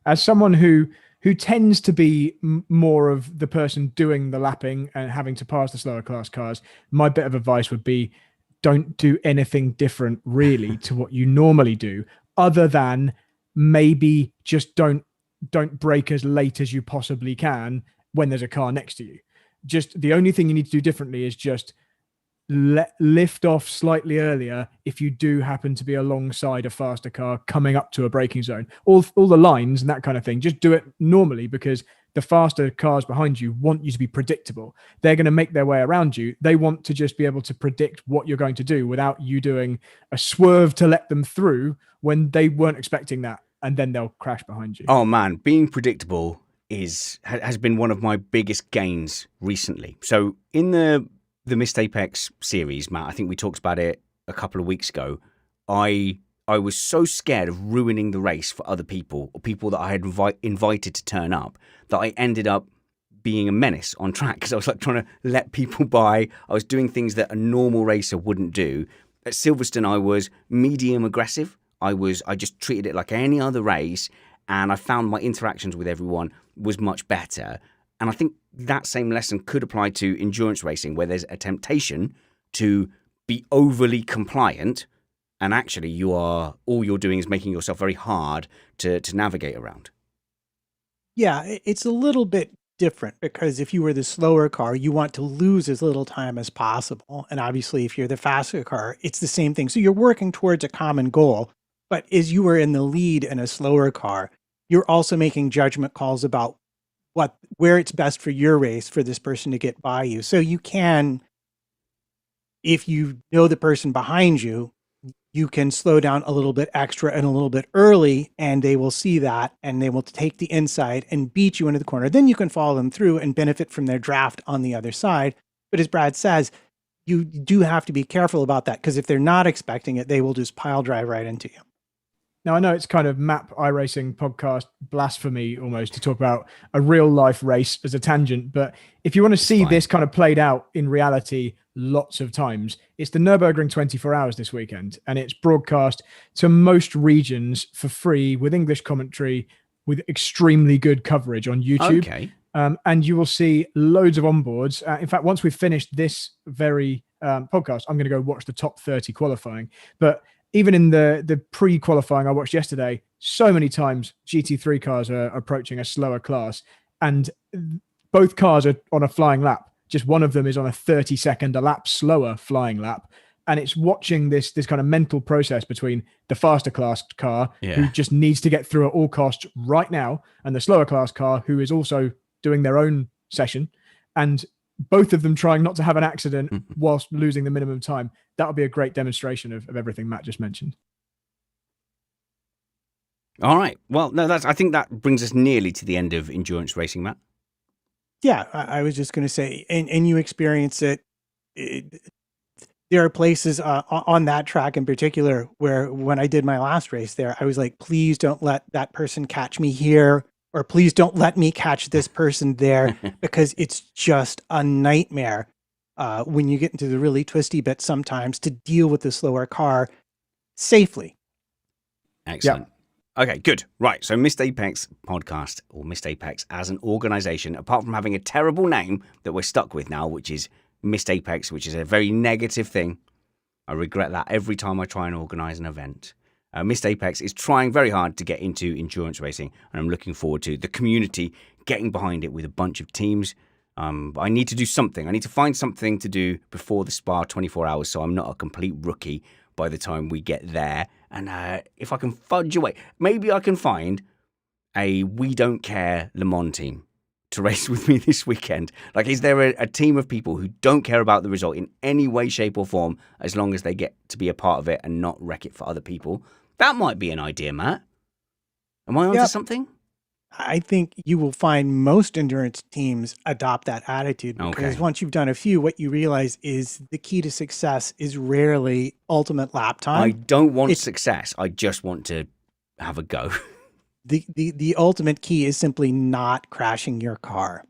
As someone who tends to be more of the person doing the lapping and having to pass the slower class cars, my bit of advice would be don't do anything different really to what you normally do, other than maybe just don't brake as late as you possibly can when there's a car next to you. Just the only thing you need to do differently is just lift off slightly earlier if you do happen to be alongside a faster car coming up to a braking zone. All the lines and that kind of thing, just do it normally, because the faster cars behind you want you to be predictable. They're going to make their way around you. They want to just be able to predict what you're going to do without you doing a swerve to let them through when they weren't expecting that, and then they'll crash behind you. Oh man, being predictable has been one of my biggest gains recently. So in the Missed Apex series, Matt, I think we talked about it a couple of weeks ago. I I was so scared of ruining the race for other people or people that I had invited to turn up that I ended up being a menace on track because I was like trying to let people by. I was doing things that a normal racer wouldn't do. At Silverstone, I was medium aggressive. I just treated it like any other race, and I found my interactions with everyone was much better. And I think that same lesson could apply to endurance racing, where there's a temptation to be overly compliant, and actually all you're doing is making yourself very hard to navigate around. Yeah, it's a little bit different because if you were the slower car, you want to lose as little time as possible. And obviously, if you're the faster car, it's the same thing. So you're working towards a common goal. But as you were in the lead in a slower car, you're also making judgment calls about where it's best for your race for this person to get by you. So you can, if you know the person behind you, you can slow down a little bit extra and a little bit early, and they will see that and they will take the inside and beat you into the corner. Then you can follow them through and benefit from their draft on the other side. But as Brad says, you do have to be careful about that because if they're not expecting it, they will just pile drive right into you. Now, I know it's kind of map iRacing podcast blasphemy almost to talk about a real life race as a tangent. But if you want to see this kind of played out in reality lots of times, it's the Nürburgring 24 hours this weekend. And it's broadcast to most regions for free with English commentary, with extremely good coverage on YouTube. Okay. And you will see loads of onboards. In fact, once we've finished this very podcast, I'm going to go watch the top 30 qualifying. But even in the pre-qualifying I watched yesterday, so many times GT3 cars are approaching a slower class, and both cars are on a flying lap. Just one of them is on a 30-second a lap slower flying lap. And it's watching this kind of mental process between the faster class car, who just needs to get through at all costs right now, and the slower class car, who is also doing their own session, and both of them trying not to have an accident whilst losing the minimum time. That would be a great demonstration of everything Matt just mentioned. All right. Well, no, I think that brings us nearly to the end of endurance racing, Matt. Yeah, I was just going to say, and you experience it. There are places on that track in particular where when I did my last race there, I was like, please don't let that person catch me here, or please don't let me catch this person there, because it's just a nightmare when you get into the really twisty bits sometimes to deal with the slower car safely. Excellent. Yep. Okay, good. Right. So Missed Apex podcast, or Missed Apex as an organization, apart from having a terrible name that we're stuck with now, which is Missed Apex, which is a very negative thing. I regret that every time I try and organize an event. Missed Apex is trying very hard to get into endurance racing, and I'm looking forward to the community getting behind it with a bunch of teams. But I need to do something. I need to find something to do before the Spa 24 hours, so I'm not a complete rookie by the time we get there. And if I can fudge away, maybe I can find a We Don't Care Le Mans team to race with me this weekend. Like, is there a team of people who don't care about the result in any way, shape, or form, as long as they get to be a part of it and not wreck it for other people? That might be an idea, Matt. Am I onto something? I think you will find most endurance teams adopt that attitude, because once you've done a few, what you realize is the key to success is rarely ultimate lap time. I don't want success. I just want to have a go. The ultimate key is simply not crashing your car.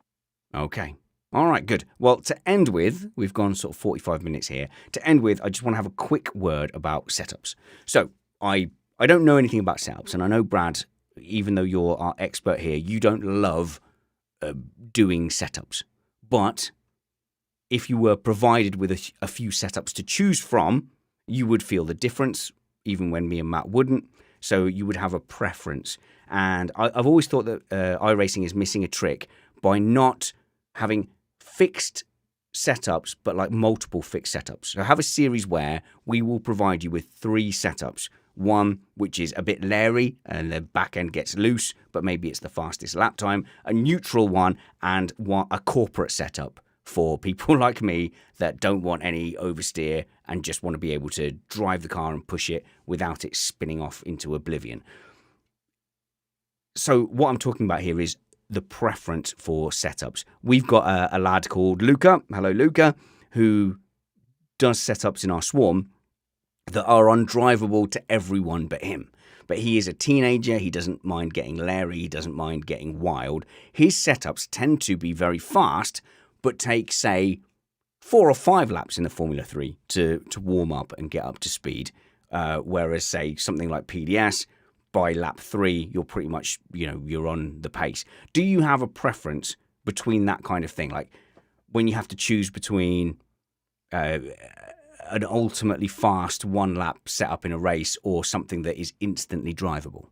Okay. All right, good. Well, to end with, we've gone sort of 45 minutes here. To end with, I just want to have a quick word about setups. So I don't know anything about setups, and I know, Brad, even though you're our expert here, you don't love doing setups. But if you were provided with a few setups to choose from, you would feel the difference, even when me and Matt wouldn't. So you would have a preference. And I've always thought that iRacing is missing a trick by not having fixed setups, but like multiple fixed setups. So have a series where we will provide you with 3 setups. One, which is a bit leery and the back end gets loose, but maybe it's the fastest lap time. A neutral one, and a corporate setup for people like me that don't want any oversteer and just want to be able to drive the car and push it without it spinning off into oblivion. So what I'm talking about here is the preference for setups. We've got a lad called Luca. Hello, Luca, who does setups in our swarm. that are undrivable to everyone but him. But he is a teenager. He doesn't mind getting leery. He doesn't mind getting wild. His setups tend to be very fast, but take, say, 4 or 5 laps in the Formula 3 to warm up and get up to speed. Whereas, say, something like PDS, by lap 3, you're pretty much, you're on the pace. Do you have a preference between that kind of thing? Like when you have to choose between an ultimately fast 1-lap setup in a race or something that is instantly drivable?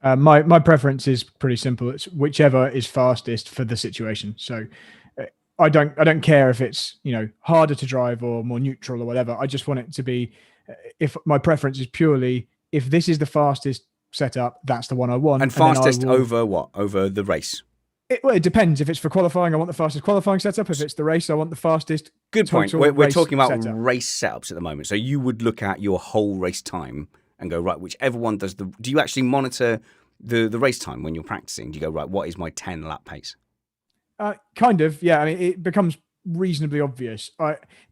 My preference is pretty simple. It's whichever is fastest for the situation. So I don't care if it's harder to drive or more neutral or whatever. I just want it to be, if my preference is purely, if this is the fastest setup, that's the one I want. And fastest over what? Over the race? It depends. If it's for qualifying, I want the fastest qualifying setup. If it's the race, I want the fastest. Good point. We're talking about setup. Race setups at the moment. So you would look at your whole race time and go, right, whichever one does do you actually monitor the race time when you're practicing? Do you go, right, what is my 10-lap pace? Kind of, yeah. I mean, it becomes reasonably obvious.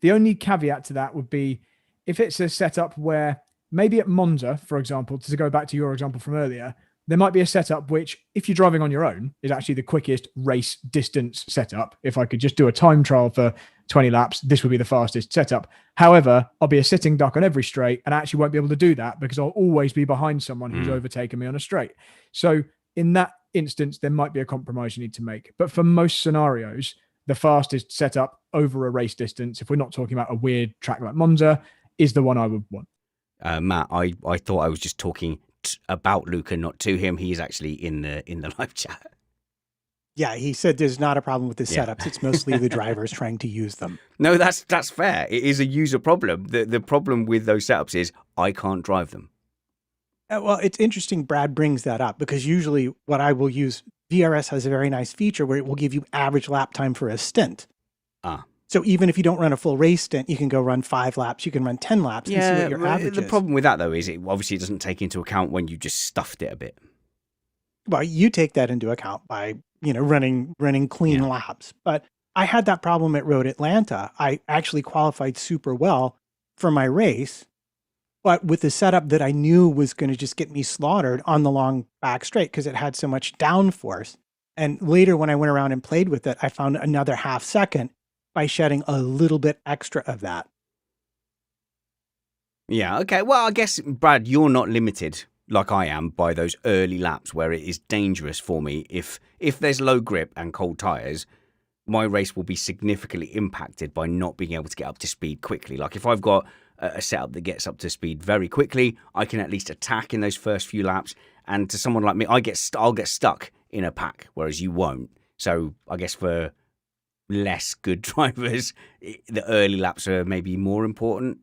The only caveat to that would be if it's a setup where maybe at Monza, for example, to go back to your example from earlier, there might be a setup which, if you're driving on your own, is actually the quickest race distance setup. If I could just do a time trial for 20 laps, this would be the fastest setup. However, I'll be a sitting duck on every straight and I actually won't be able to do that because I'll always be behind someone who's overtaken me on a straight. So in that instance, there might be a compromise you need to make. But for most scenarios, the fastest setup over a race distance, if we're not talking about a weird track like Monza, is the one I would want. Matt, I thought I was just talking about Luca, not to him. He is actually in the live chat. Yeah, he said there's not a problem with the setups. It's mostly the drivers trying to use them. No, that's fair. It is a user problem. The problem with those setups is I can't drive them. Well, it's interesting Brad brings that up because usually what I will use, VRS has a very nice feature where it will give you average lap time for a stint. So even if you don't run a full race stint, you can go run 5 laps, you can run 10 laps and see what your average is. The problem with that, though, is it obviously doesn't take into account when you just stuffed it a bit. Well, you take that into account by, running clean laps. But I had that problem at Road Atlanta. I actually qualified super well for my race, but with the setup that I knew was going to just get me slaughtered on the long back straight because it had so much downforce. And later when I went around and played with it, I found another half second by shedding a little bit extra of that. Yeah, okay. Well, I guess, Brad, you're not limited, like I am, by those early laps where it is dangerous for me. If there's low grip and cold tyres, my race will be significantly impacted by not being able to get up to speed quickly. Like if I've got a setup that gets up to speed very quickly, I can at least attack in those first few laps. And to someone like me, I'll get stuck in a pack, whereas you won't. So I guess for less good drivers, the early laps are maybe more important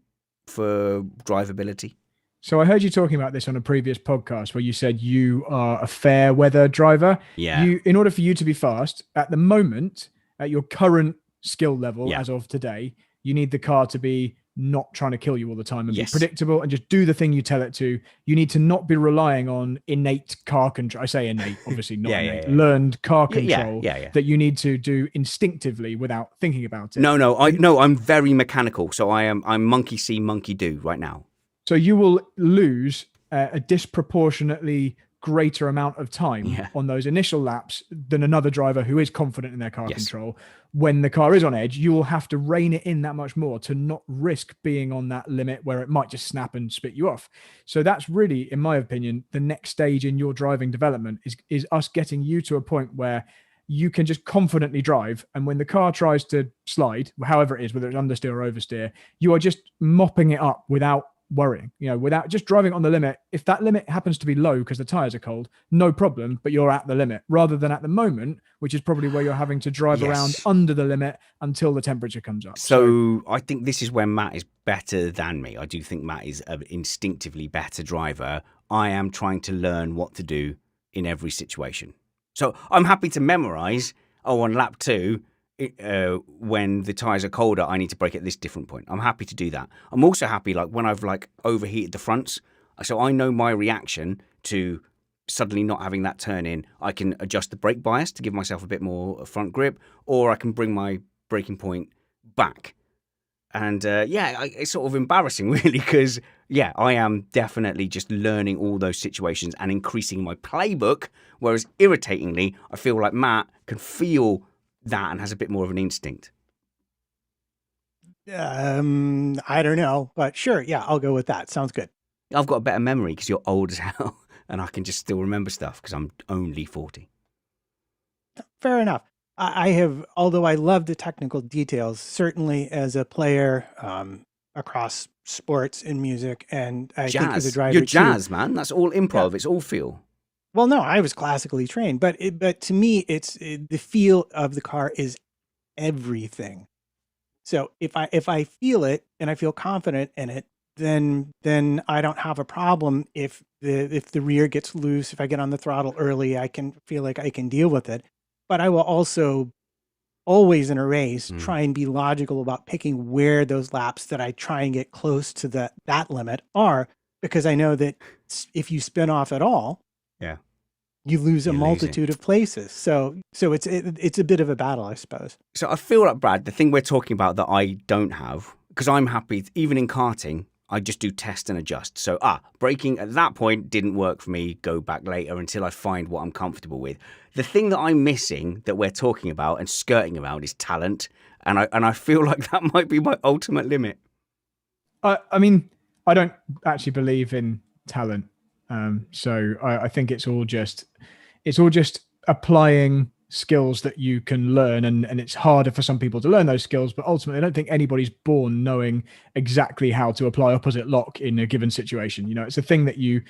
for drivability. So I heard you talking about this on a previous podcast where you said you are a fair weather driver. Yeah. In order for you to be fast, at the moment, at your current skill level as of today, you need the car to be not trying to kill you all the time and be predictable and just do the thing you tell it to. You need to not be relying on innate car control. I say innate, obviously not innate. Learned car control that you need to do instinctively without thinking about it. No, I'm very mechanical. So I'm monkey see, monkey do right now. So you will lose a disproportionately greater amount of time on those initial laps than another driver who is confident in their car control. When the car is on edge, you will have to rein it in that much more to not risk being on that limit where it might just snap and spit you off. So that's really, in my opinion, the next stage in your driving development is us getting you to a point where you can just confidently drive. And when the car tries to slide, however it is, whether it's understeer or oversteer, you are just mopping it up without worrying, without just driving on the limit. If that limit happens to be low because the tires are cold, no problem, but you're at the limit rather than at the moment, which is probably where you're having to drive around under the limit until the temperature comes up. So I think this is where Matt is better than me. I do think Matt is an instinctively better driver. I am trying to learn what to do in every situation. So I'm happy to memorize, on lap 2, when the tires are colder, I need to brake at this different point. I'm happy to do that. I'm also happy when I've overheated the fronts, so I know my reaction to suddenly not having that turn in. I can adjust the brake bias to give myself a bit more front grip, or I can bring my braking point back. And it's sort of embarrassing, really, because, I am definitely just learning all those situations and increasing my playbook. Whereas, irritatingly, I feel like Matt can feel that and has a bit more of an instinct. I don't know, but sure. Yeah, I'll go with that. Sounds good. I've got a better memory because you're old as hell, and I can just still remember stuff because I'm only 40. Fair enough. I have, although I love the technical details, certainly as a player across sports and music, and I think as a Jazz. driver, You're too. jazz, man. That's all improv. Yeah. It's all feel. Well, no, I was classically trained, but to me, it's the feel of the car is everything. So if I feel it and I feel confident in it, then I don't have a problem if the rear gets loose. If I get on the throttle early, I can feel like I can deal with it. But I will also always in a race try and be logical about picking where those laps that I try and get close to that limit are, because I know that if you spin off at all, you lose a multitude of places. So it's a bit of a battle, I suppose. So I feel like, Brad, the thing we're talking about that I don't have, because I'm happy, even in karting, I just do test and adjust. So, braking at that point didn't work for me, go back later until I find what I'm comfortable with. The thing that I'm missing that we're talking about and skirting around is talent. And I feel like that might be my ultimate limit. I mean, I don't actually believe in talent. So I think it's all just applying skills that you can learn, and it's harder for some people to learn those skills, but ultimately I don't think anybody's born knowing exactly how to apply opposite lock in a given situation. You know, it's a thing that you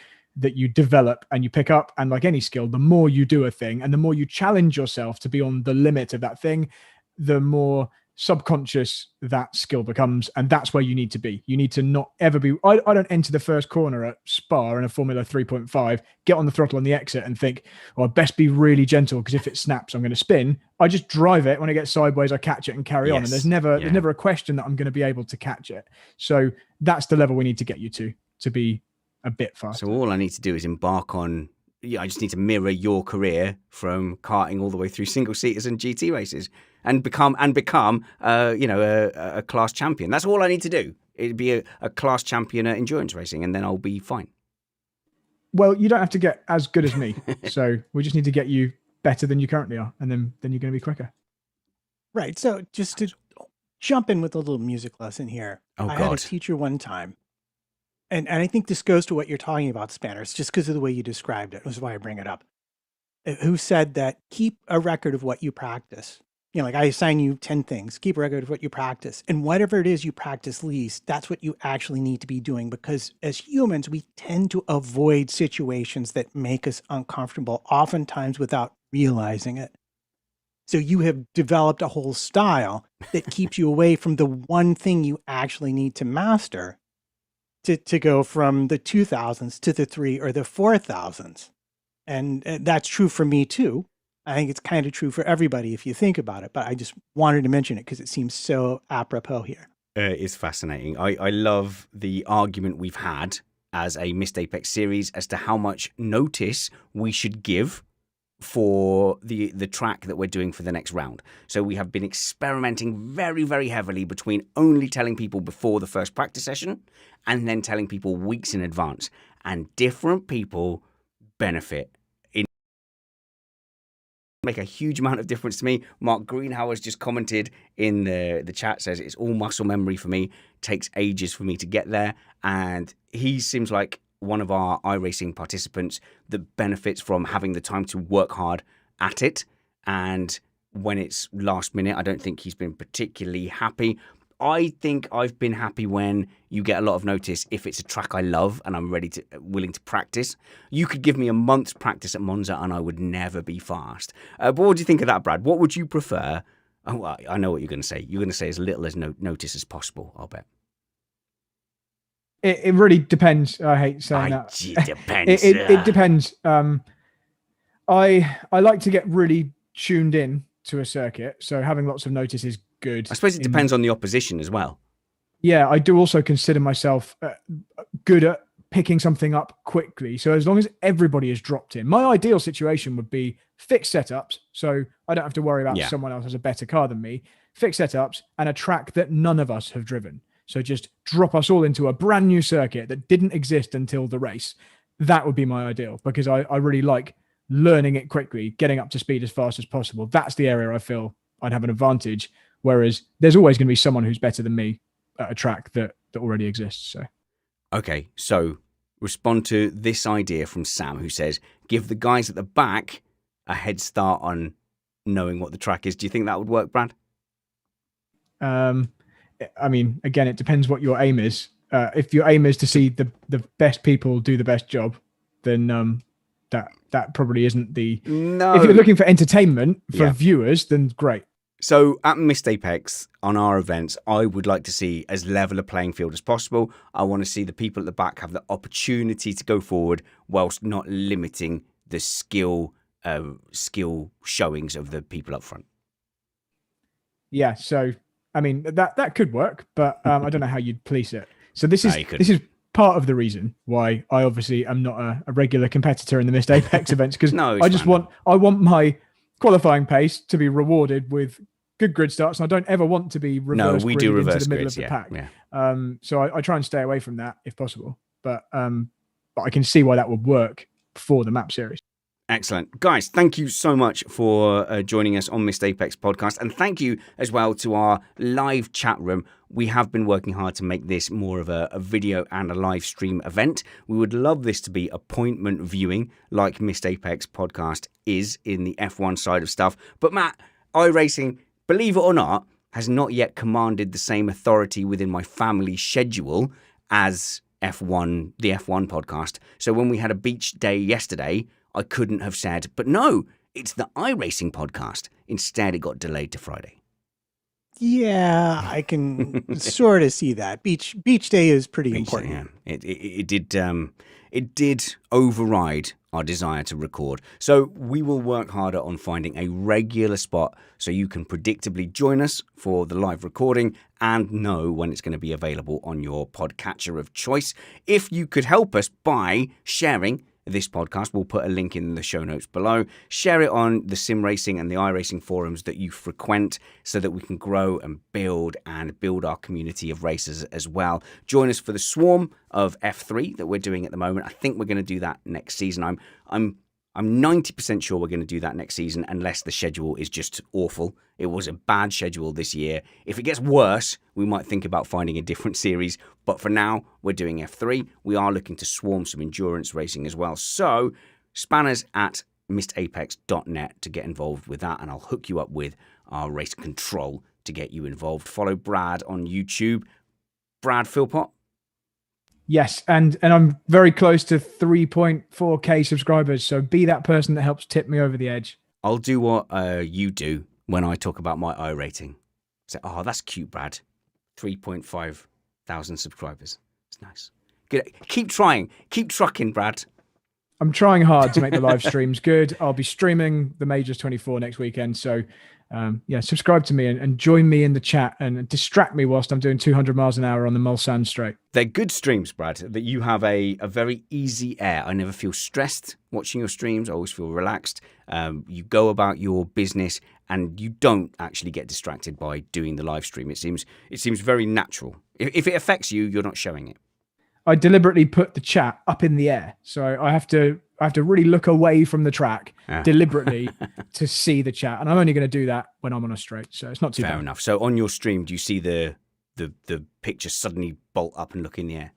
develop and you pick up, and like any skill, the more you do a thing and the more you challenge yourself to be on the limit of that thing, the more subconscious that skill becomes, and that's where you need to be. You need to not ever be I don't enter the first corner at Spa in a Formula 3.5, get on the throttle on the exit and think, I best be really gentle because if it snaps I'm going to spin. I just drive it. When it gets sideways I catch it and carry on, and there's never a question that I'm going to be able to catch it. So that's the level we need to get you to be a bit faster. So all I need to do is embark on I just need to mirror your career from karting all the way through single seaters and GT races, and become a class champion. That's all I need to do. It'd be a class champion at endurance racing, and then I'll be fine. Well, you don't have to get as good as me. So we just need to get you better than you currently are, and then you're going to be quicker. Right. So just to jump in with a little music lesson here. I had a teacher one time, and I think this goes to what you're talking about, Spanners, just because of the way you described it. That's why I bring it up. Who said that keep a record of what you practice. You know, like I assign you 10 things, keep a record of what you practice. And whatever it is you practice least, that's what you actually need to be doing, because as humans, we tend to avoid situations that make us uncomfortable, oftentimes without realizing it. So you have developed a whole style that keeps you away from the one thing you actually need to master to go from the 2000s to the 3 or the 4000s. And that's true for me too. I think it's kind of true for everybody if you think about it, but I just wanted to mention it because it seems so apropos here. It's fascinating. I love the argument we've had as a Missed Apex series as to how much notice we should give for the track that we're doing for the next round. So we have been experimenting very, very heavily between only telling people before the first practice session and then telling people weeks in advance. And different people benefit. Make a huge amount of difference to me. Mark Greenhow just commented in the chat, says it's all muscle memory for me. Takes ages for me to get there. And he seems like one of our iRacing participants that benefits from having the time to work hard at it. And when it's last minute, I don't think he's been particularly happy. I think I've been happy when you get a lot of notice if it's a track I love and I'm willing to practice. You could give me a month's practice at Monza and I would never be fast. But what do you think of that, Brad? What would you prefer? Oh, well, I know what you're going to say. You're going to say as little as notice as possible, I'll bet. It really depends. I hate saying that. It depends. It depends. I like to get really tuned in to a circuit, so having lots of notice is good. I suppose it depends on the opposition as well. Yeah, I do also consider myself good at picking something up quickly. So as long as everybody is dropped in, my ideal situation would be fixed setups, so I don't have to worry about someone else has a better car than me. fixed setups, and a track that none of us have driven. So just drop us all into a brand new circuit that didn't exist until the race. That would be my ideal, because I really like learning it quickly, getting up to speed as fast as possible. That's the area I feel I'd have an advantage. Whereas there's always going to be someone who's better than me at a track that already exists. So, okay, so respond to this idea from Sam, who says, give the guys at the back a head start on knowing what the track is. Do you think that would work, Brad? I mean, again, it depends what your aim is. If your aim is to see the best people do the best job, then that probably isn't the... No. If you're looking for entertainment for viewers, then great. So at Missed Apex, on our events, I would like to see as level a playing field as possible. I want to see the people at the back have the opportunity to go forward whilst not limiting the skill showings of the people up front. Yeah, so I mean that could work, but I don't know how you'd police it. So this is part of the reason why I obviously am not a regular competitor in the Missed Apex events, because I want my qualifying pace to be rewarded with good grid starts, and I don't ever want to be reverse into the middle of the pack. Yeah. So I try and stay away from that if possible. But I can see why that would work for the map series. Excellent. Guys, thank you so much for joining us on Missed Apex podcast. And thank you as well to our live chat room. We have been working hard to make this more of a video and a live stream event. We would love this to be appointment viewing like Missed Apex podcast is in the F1 side of stuff. But Matt, iRacing, believe it or not, has not yet commanded the same authority within my family schedule as F1, the F1 podcast. So when we had a beach day yesterday, I couldn't have said, but no, it's the iRacing podcast. Instead, it got delayed to Friday. Yeah, I can sort of see that. Beach day is pretty important. Yeah. It did override our desire to record. So we will work harder on finding a regular spot so you can predictably join us for the live recording and know when it's going to be available on your podcatcher of choice. If you could help us by sharing this podcast, we'll put a link in the show notes below. Share it on the sim racing and the iRacing forums that you frequent so that we can grow and build our community of racers as well. Join us for the swarm of F3 that we're doing at the moment. I think we're going to do that next season. I'm 90% sure we're going to do that next season unless the schedule is just awful. It was a bad schedule this year. If it gets worse, we might think about finding a different series. But for now, we're doing F3. We are looking to swarm some endurance racing as well. So spanners at missedapex.net to get involved with that. And I'll hook you up with our race control to get you involved. Follow Brad on YouTube. Brad Philpott. Yes, and I'm very close to 3.4k subscribers, so be that person that helps tip me over the edge. I'll do what you do when I talk about my iRating. Say, oh, that's cute, Brad. 3.5 thousand subscribers. It's nice. Good. Keep trying. Keep trucking, Brad. I'm trying hard to make the live streams good. I'll be streaming the Majors 24 next weekend, so subscribe to me and join me in the chat and distract me whilst I'm doing 200 miles an hour on the Mulsanne Straight. They're good streams, Brad, that you have a very easy air. I never feel stressed watching your streams. I always feel relaxed. You go about your business and you don't actually get distracted by doing the live stream. It seems very natural. If it affects you, you're not showing it. I deliberately put the chat up in the air. So I have to really look away from the track deliberately to see the chat. And I'm only going to do that when I'm on a straight. So it's not too bad. Fair enough. So on your stream, do you see the picture suddenly bolt up and look in the air?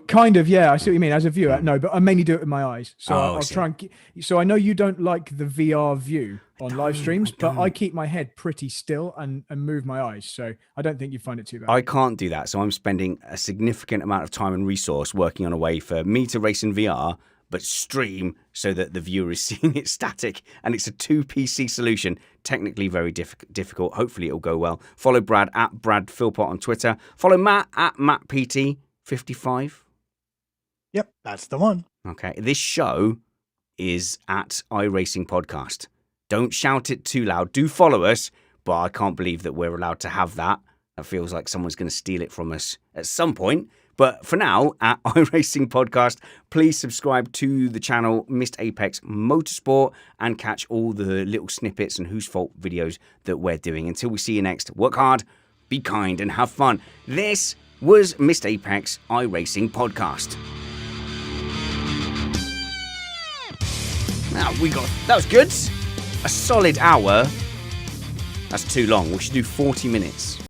Kind of, yeah. I see what you mean. As a viewer, no, but I mainly do it with my eyes. So I'll try and so I know you don't like the VR view on live streams, but I keep my head pretty still and move my eyes. So I don't think you find it too bad. I can't do that. So I'm spending a significant amount of time and resource working on a way for me to race in VR, but stream so that the viewer is seeing it static. And it's a 2 PC solution. Technically very difficult. Hopefully it'll go well. Follow Brad at Brad Philpott on Twitter. Follow Matt at MattPT55. Yep, that's the one. Okay, this show is at iRacing Podcast. Don't shout it too loud. Do follow us, but I can't believe that we're allowed to have that. It feels like someone's going to steal it from us at some point. But for now, at iRacing Podcast, please subscribe to the channel Missed Apex Motorsport and catch all the little snippets and Whose Fault videos that we're doing. Until we see you next, work hard, be kind, and have fun. This was Missed Apex iRacing Podcast. Now that was good. A solid hour. That's too long. We should do 40 minutes.